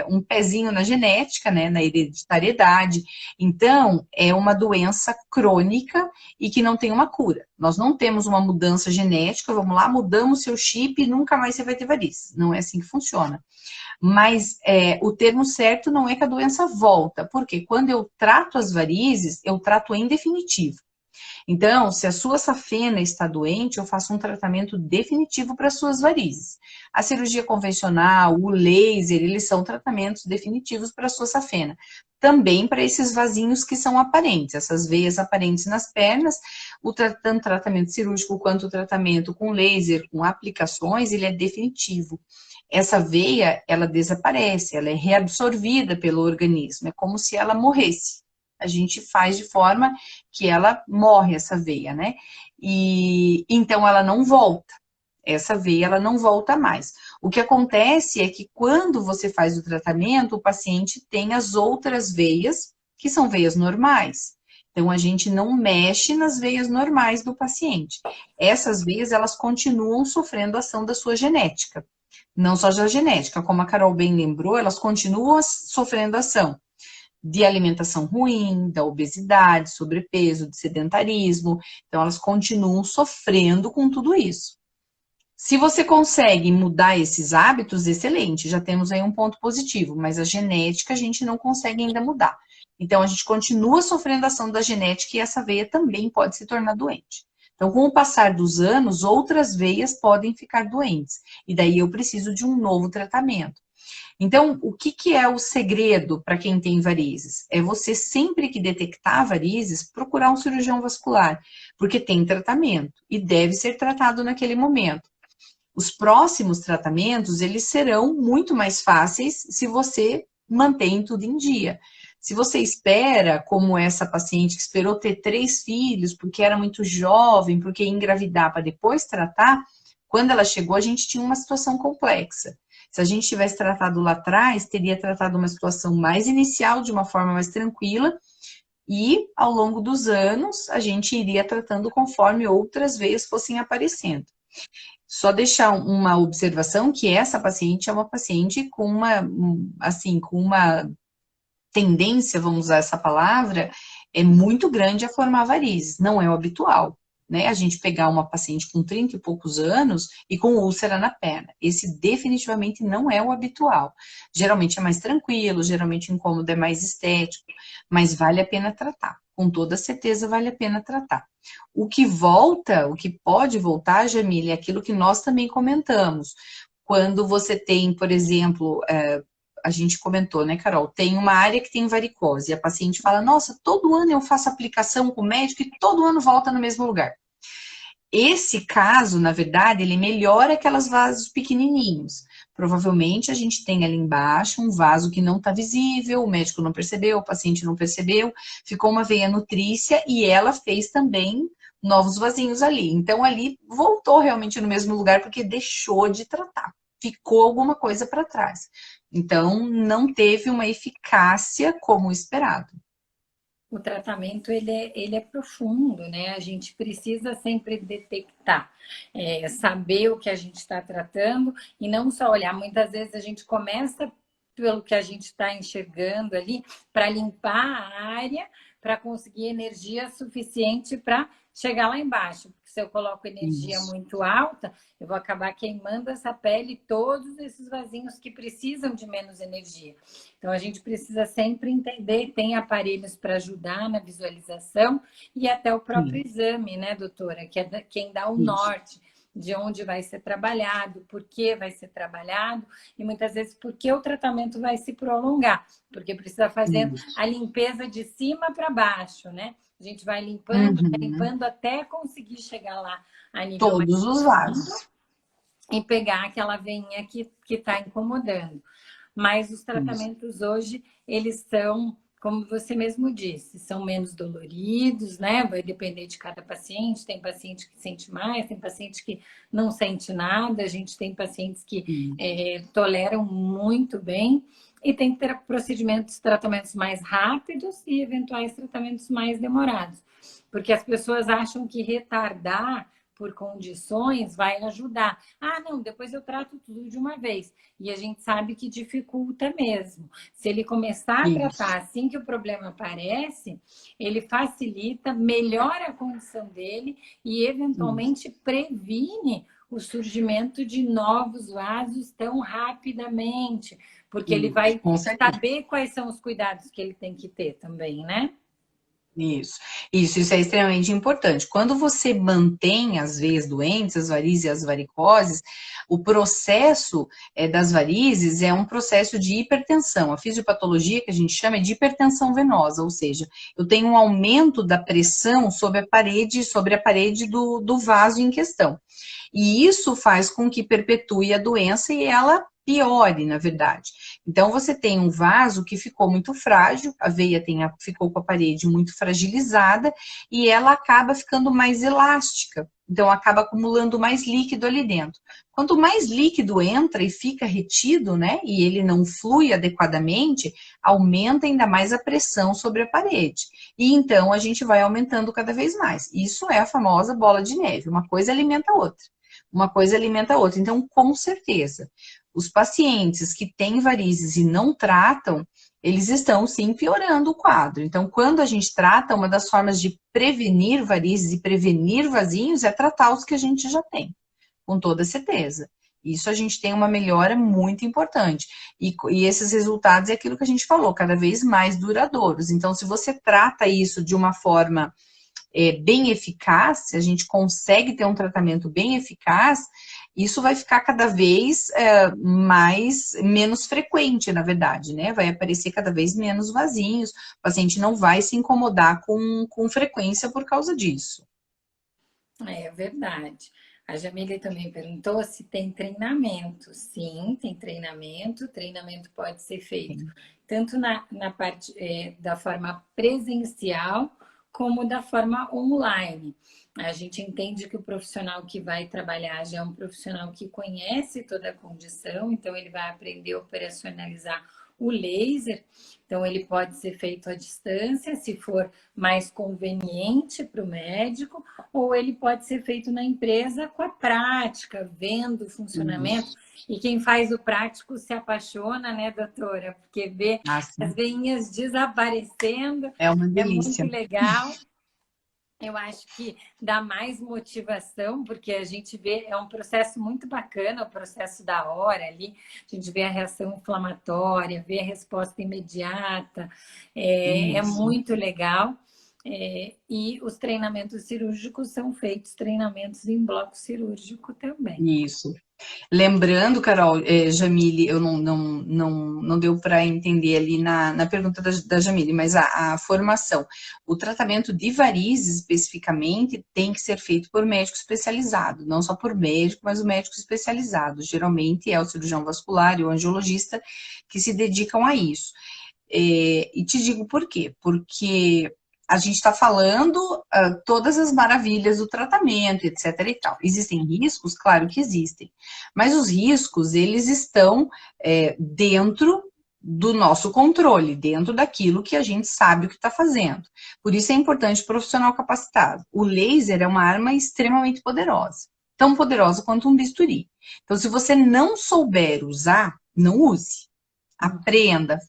um pezinho na genética, né, na hereditariedade. Então, é uma doença crônica e que não tem uma cura. Nós não temos uma mudança genética, vamos lá, mudamos seu chip e nunca mais você vai ter varizes. Não é assim que funciona. Mas o termo certo não é que a doença volta, porque quando eu trato as varizes, eu trato em definitivo. Então, se a sua safena está doente, eu faço um tratamento definitivo para as suas varizes. A cirurgia convencional, o laser, eles são tratamentos definitivos para a sua safena. Também para esses vasinhos que são aparentes, essas veias aparentes nas pernas, tanto o tratamento cirúrgico quanto o tratamento com laser, com aplicações, ele é definitivo. Essa veia, ela desaparece, ela é reabsorvida pelo organismo, é como se ela morresse. A gente faz de forma que ela morre, essa veia, né? E então ela não volta. Essa veia, ela não volta mais. O que acontece é que quando você faz o tratamento, o paciente tem as outras veias, que são veias normais. Então, a gente não mexe nas veias normais do paciente. Essas veias, elas continuam sofrendo a ação da sua genética. Não só da genética, como a Carol bem lembrou, elas continuam sofrendo ação de alimentação ruim, da obesidade, sobrepeso, de sedentarismo. Então, elas continuam sofrendo com tudo isso. Se você consegue mudar esses hábitos, excelente, já temos aí um ponto positivo, mas a genética a gente não consegue ainda mudar. Então, a gente continua sofrendo a ação da genética e essa veia também pode se tornar doente. Então, com o passar dos anos, outras veias podem ficar doentes. E daí eu preciso de um novo tratamento. Então, o que é o segredo para quem tem varizes? É você, sempre que detectar varizes, procurar um cirurgião vascular, porque tem tratamento e deve ser tratado naquele momento. Os próximos tratamentos, eles serão muito mais fáceis se você mantém tudo em dia. Se você espera, como essa paciente que esperou ter 3 filhos, porque era muito jovem, porque ia engravidar para depois tratar, quando ela chegou, a gente tinha uma situação complexa. Se a gente tivesse tratado lá atrás, teria tratado uma situação mais inicial, de uma forma mais tranquila, e ao longo dos anos, a gente iria tratando conforme outras veias fossem aparecendo. Só deixar uma observação que essa paciente é uma paciente com uma tendência, vamos usar essa palavra, é muito grande a formar varizes, não é o habitual, né? A gente pegar uma paciente com 30 e poucos anos e com úlcera na perna. Esse definitivamente não é o habitual. Geralmente é mais tranquilo, geralmente o incômodo é mais estético, mas vale a pena tratar. Com toda certeza vale a pena tratar. O que volta, o que pode voltar, Jamile, é aquilo que nós também comentamos. Quando você tem, por exemplo, a gente comentou, né, Carol? Tem uma área que tem varicose e a paciente fala, nossa, todo ano eu faço aplicação com o médico e todo ano volta no mesmo lugar. Esse caso, na verdade, ele melhora aquelas vasos pequenininhos. Provavelmente a gente tem ali embaixo um vaso que não está visível, o médico não percebeu, o paciente não percebeu, ficou uma veia nutrícia e ela fez também novos vasinhos ali. Então, ali voltou realmente no mesmo lugar porque deixou de tratar, ficou alguma coisa para trás. Então, não teve uma eficácia como esperado. O tratamento ele é profundo, né? A gente precisa sempre detectar, saber o que a gente está tratando e não só olhar. Muitas vezes a gente começa pelo que a gente está enxergando ali para limpar a área, para conseguir energia suficiente para chegar lá embaixo. Porque se eu coloco energia Isso. muito alta, eu vou acabar queimando essa pele e todos esses vasinhos que precisam de menos energia. Então, a gente precisa sempre entender, tem aparelhos para ajudar na visualização e até o próprio Sim, exame, né, doutora? Que é quem dá o isso. norte de onde vai ser trabalhado, por que vai ser trabalhado e muitas vezes por que o tratamento vai se prolongar, porque precisa fazer Isso. a limpeza de cima para baixo, né? A gente vai Uhum. limpando até conseguir chegar lá a nível mais Todos os profundo. vasos. e pegar aquela veinha que está incomodando. Mas os Isso. tratamentos hoje, eles são, como você mesmo disse, são menos doloridos, né? Vai depender de cada paciente. Tem paciente que sente mais, tem paciente que não sente nada, a gente tem pacientes que toleram muito bem. E tem que ter procedimentos, tratamentos mais rápidos e eventuais tratamentos mais demorados. Porque as pessoas acham que retardar por condições vai ajudar. Ah, não, depois eu trato tudo de uma vez. E a gente sabe que dificulta mesmo. Se ele começar a Isso. tratar assim que o problema aparece, ele facilita, melhora a condição dele e, Isso. eventualmente, previne o surgimento de novos vasos tão rapidamente, porque ele Isso. vai Com certeza. saber quais são os cuidados que ele tem que ter também, né? Isso é extremamente importante. Quando você mantém as veias doentes, as varizes e as varicoses, o processo das varizes é um processo de hipertensão. A fisiopatologia que a gente chama é de hipertensão venosa, ou seja, eu tenho um aumento da pressão sobre a parede do vaso em questão. E isso faz com que perpetue a doença e ela piore, na verdade. Então, você tem um vaso que ficou muito frágil, a veia ficou com a parede muito fragilizada e ela acaba ficando mais elástica. Então, acaba acumulando mais líquido ali dentro. Quanto mais líquido entra e fica retido, né, e ele não flui adequadamente, aumenta ainda mais a pressão sobre a parede. E então, a gente vai aumentando cada vez mais. Isso é a famosa bola de neve. Uma coisa alimenta a outra. Uma coisa alimenta a outra. Então, com certeza, os pacientes que têm varizes e não tratam, eles estão sim piorando o quadro. Então, quando a gente trata, uma das formas de prevenir varizes e prevenir vasinhos é tratar os que a gente já tem, com toda certeza. Isso a gente tem uma melhora muito importante. E esses resultados é aquilo que a gente falou, cada vez mais duradouros. Então, se você trata isso de uma forma bem eficaz, se a gente consegue ter um tratamento bem eficaz, isso vai ficar cada vez menos frequente, na verdade, né? Vai aparecer cada vez menos vasinhos, o paciente não vai se incomodar com frequência por causa disso. É verdade. A Jamile também perguntou se tem treinamento. Sim, tem treinamento. Treinamento pode ser feito tanto na parte da forma presencial como da forma online. A gente entende que o profissional que vai trabalhar já é um profissional que conhece toda a condição, então ele vai aprender a operacionalizar o laser. Então, ele pode ser feito à distância, se for mais conveniente para o médico, ou ele pode ser feito na empresa com a prática, vendo o funcionamento. E quem faz o prático se apaixona, né, doutora? Porque vê as Assim, veinhas desaparecendo, é uma é muito delícia. legal. Eu acho que dá mais motivação, porque a gente vê, é um processo muito bacana, o processo da hora ali, a gente vê a reação inflamatória, vê a resposta imediata, é Isso. muito legal. E os treinamentos cirúrgicos são feitos, treinamentos em bloco cirúrgico também. Isso. Lembrando, Carol, Jamile, eu não deu para entender ali na pergunta da Jamile, mas a formação, o tratamento de varizes especificamente tem que ser feito por médico especializado, não só por médico, mas o médico especializado. Geralmente é o cirurgião vascular e o angiologista que se dedicam a isso. E te digo por quê? Porque a gente está falando todas as maravilhas do tratamento, etc. e tal. Existem riscos? Claro que existem. Mas os riscos, eles estão dentro do nosso controle, dentro daquilo que a gente sabe o que está fazendo. Por isso é importante o profissional capacitado. O laser é uma arma extremamente poderosa. Tão poderosa quanto um bisturi. Então, se você não souber usar, não use. Aprenda,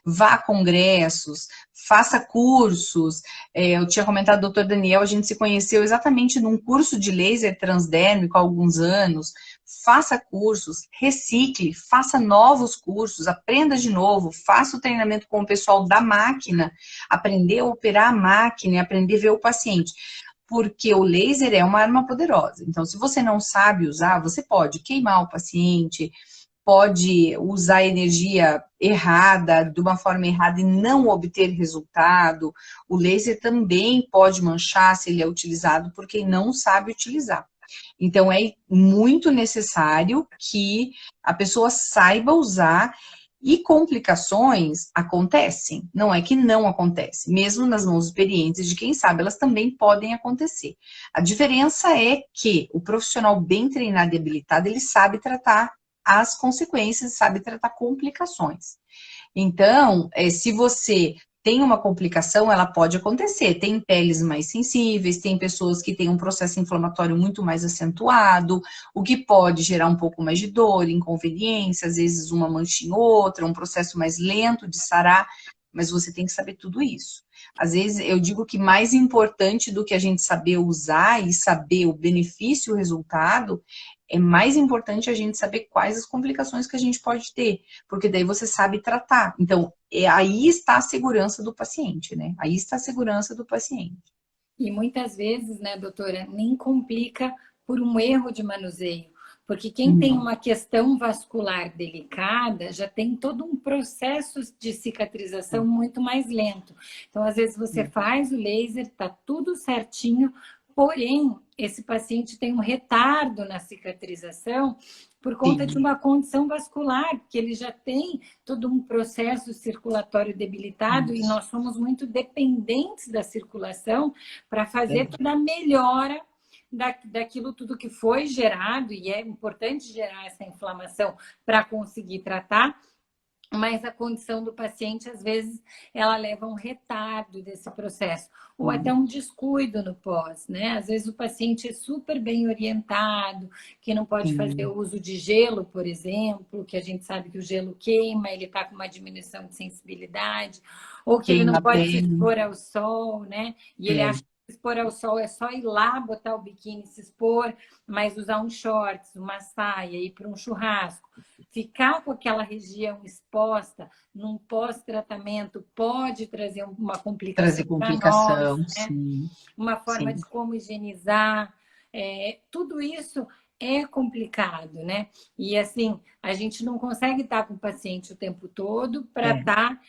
vá a congressos, faça cursos. Eu tinha comentado, doutor Daniel, a gente se conheceu exatamente num curso de laser transdérmico há alguns anos. Faça cursos, recicle, faça novos cursos, aprenda de novo, faça o treinamento com o pessoal da máquina, aprender a operar a máquina e aprender a ver o paciente. Porque o laser é uma arma poderosa. Então, se você não sabe usar, você pode queimar o paciente, pode usar energia errada, de uma forma errada e não obter resultado. O laser também pode manchar se ele é utilizado por quem não sabe utilizar. Então, é muito necessário que a pessoa saiba usar. E complicações acontecem, não é que não acontece. Mesmo nas mãos experientes de quem sabe, elas também podem acontecer. A diferença é que o profissional bem treinado e habilitado, ele sabe tratar as consequências, sabe tratar complicações. Então, se você tem uma complicação, ela pode acontecer. Tem peles mais sensíveis, tem pessoas que têm um processo inflamatório muito mais acentuado, o que pode gerar um pouco mais de dor, inconveniência, às vezes uma manchinha ou outra, um processo mais lento de sarar, mas você tem que saber tudo isso. Às vezes, eu digo que mais importante do que a gente saber usar e saber o benefício e o resultado, é mais importante a gente saber quais as complicações que a gente pode ter, porque daí você sabe tratar. Então, aí está a segurança do paciente, né? Aí está a segurança do paciente. E muitas vezes, né, doutora, nem complica por um erro de manuseio. Porque quem tem uma questão vascular delicada já tem todo um processo de cicatrização muito mais lento. Então, às vezes, você faz o laser, tá tudo certinho, porém, esse paciente tem um retardo na cicatrização por conta de uma condição vascular, que ele já tem todo um processo circulatório debilitado e nós somos muito dependentes da circulação para fazer toda a melhora daquilo tudo que foi gerado, e é importante gerar essa inflamação para conseguir tratar, mas a condição do paciente, às vezes, ela leva a um retardo desse processo, ou até um descuido no pós, né? Às vezes o paciente é super bem orientado, que não pode fazer o uso de gelo, por exemplo, que a gente sabe que o gelo queima, ele está com uma diminuição de sensibilidade, ou que ele não pode se expor ao sol, né? E ele acha que se expor ao sol é só ir lá, botar o biquíni, se expor, mas usar um shorts, uma saia, ir para um churrasco. Ficar com aquela região exposta num pós-tratamento pode trazer uma complicação. Trazer complicação, né? sim. Uma forma de como higienizar. Tudo isso é complicado, né? E assim, a gente não consegue estar com o paciente o tempo todo para estar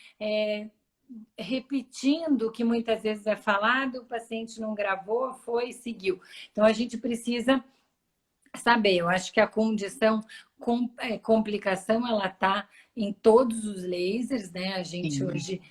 repetindo o que muitas vezes é falado, o paciente não gravou, foi e seguiu. Então, a gente precisa saber. Eu acho que a condição complicação, ela está em todos os lasers, né? A gente hoje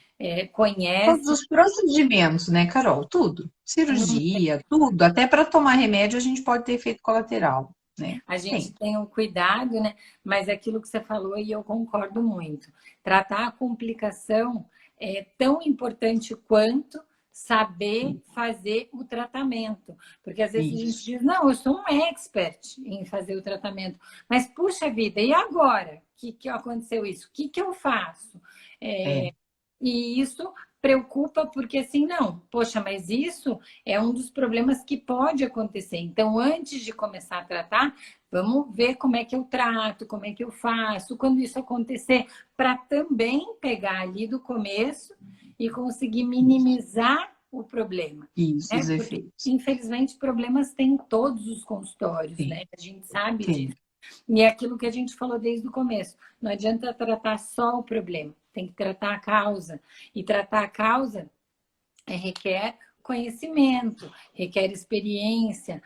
conhece. Todos os procedimentos, né, Carol? Tudo. Cirurgia, tudo. Até para tomar remédio a gente pode ter efeito colateral, né? A gente tem um cuidado, né? Mas é aquilo que você falou e eu concordo muito. Tratar a complicação é tão importante quanto saber fazer o tratamento. Porque às vezes a gente diz, não, eu sou um expert em fazer o tratamento. Mas, puxa vida, e agora? Que aconteceu isso? O que eu faço? E isso preocupa porque assim, não, poxa, mas isso é um dos problemas que pode acontecer. Então, antes de começar a tratar, vamos ver como é que eu trato, como é que eu faço, quando isso acontecer, para também pegar ali do começo e conseguir minimizar o problema. Isso, né? os Porque, efeitos. infelizmente, problemas tem em todos os consultórios, né? A gente sabe disso. E é aquilo que a gente falou desde o começo. Não adianta tratar só o problema, tem que tratar a causa. E tratar a causa requer conhecimento, requer experiência,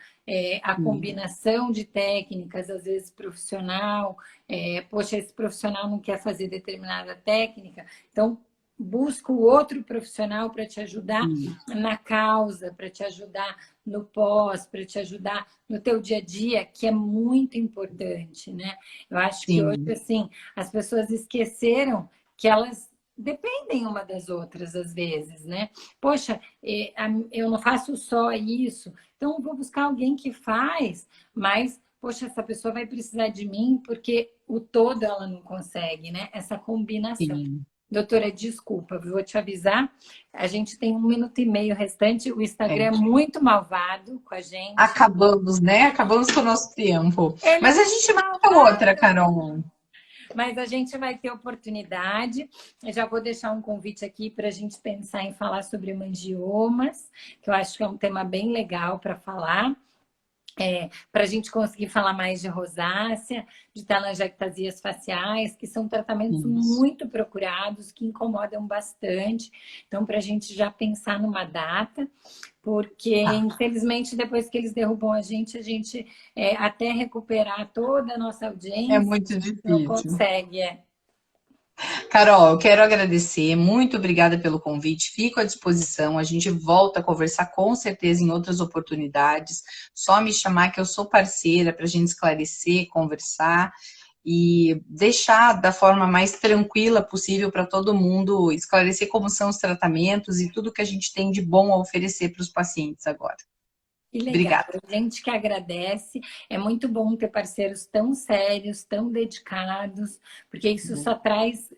a combinação de técnicas, às vezes profissional. Poxa, esse profissional não quer fazer determinada técnica, então busca o outro profissional para te ajudar na causa, para te ajudar no pós, para te ajudar no teu dia a dia, que é muito importante, né? Eu acho que hoje, assim, as pessoas esqueceram que elas dependem uma das outras, às vezes, né? Poxa, eu não faço só isso, então eu vou buscar alguém que faz, mas, poxa, essa pessoa vai precisar de mim porque o todo ela não consegue, né? Essa combinação. Doutora, desculpa, vou te avisar. A gente tem 1 minuto e meio restante. O Instagram é muito malvado com a gente. Acabamos, né? Acabamos com o nosso tempo. Mas a gente marca outra, Carol. Mas a gente vai ter oportunidade. Eu já vou deixar um convite aqui para a gente pensar em falar sobre hemangiomas, que eu acho que é um tema bem legal para falar. Para a gente conseguir falar mais de rosácea, de telangiectasias faciais, que são tratamentos muito procurados, que incomodam bastante. Então, para a gente já pensar numa data. porque Tá. infelizmente depois que eles derrubam a gente até recuperar toda a nossa É audiência, muito não difícil. consegue. Carol, eu quero agradecer, muito obrigada pelo convite, fico à disposição, a gente volta a conversar com certeza em outras oportunidades, só me chamar que eu sou parceira para a gente esclarecer, conversar e deixar da forma mais tranquila possível para todo mundo esclarecer como são os tratamentos e tudo que a gente tem de bom a oferecer para os pacientes agora. Que legal, Obrigada. a gente que agradece. É muito bom ter parceiros tão sérios, tão dedicados, porque isso só traz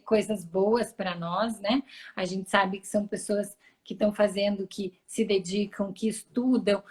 coisas boas para nós, né? A gente sabe que são pessoas que estão fazendo, que se dedicam, que estudam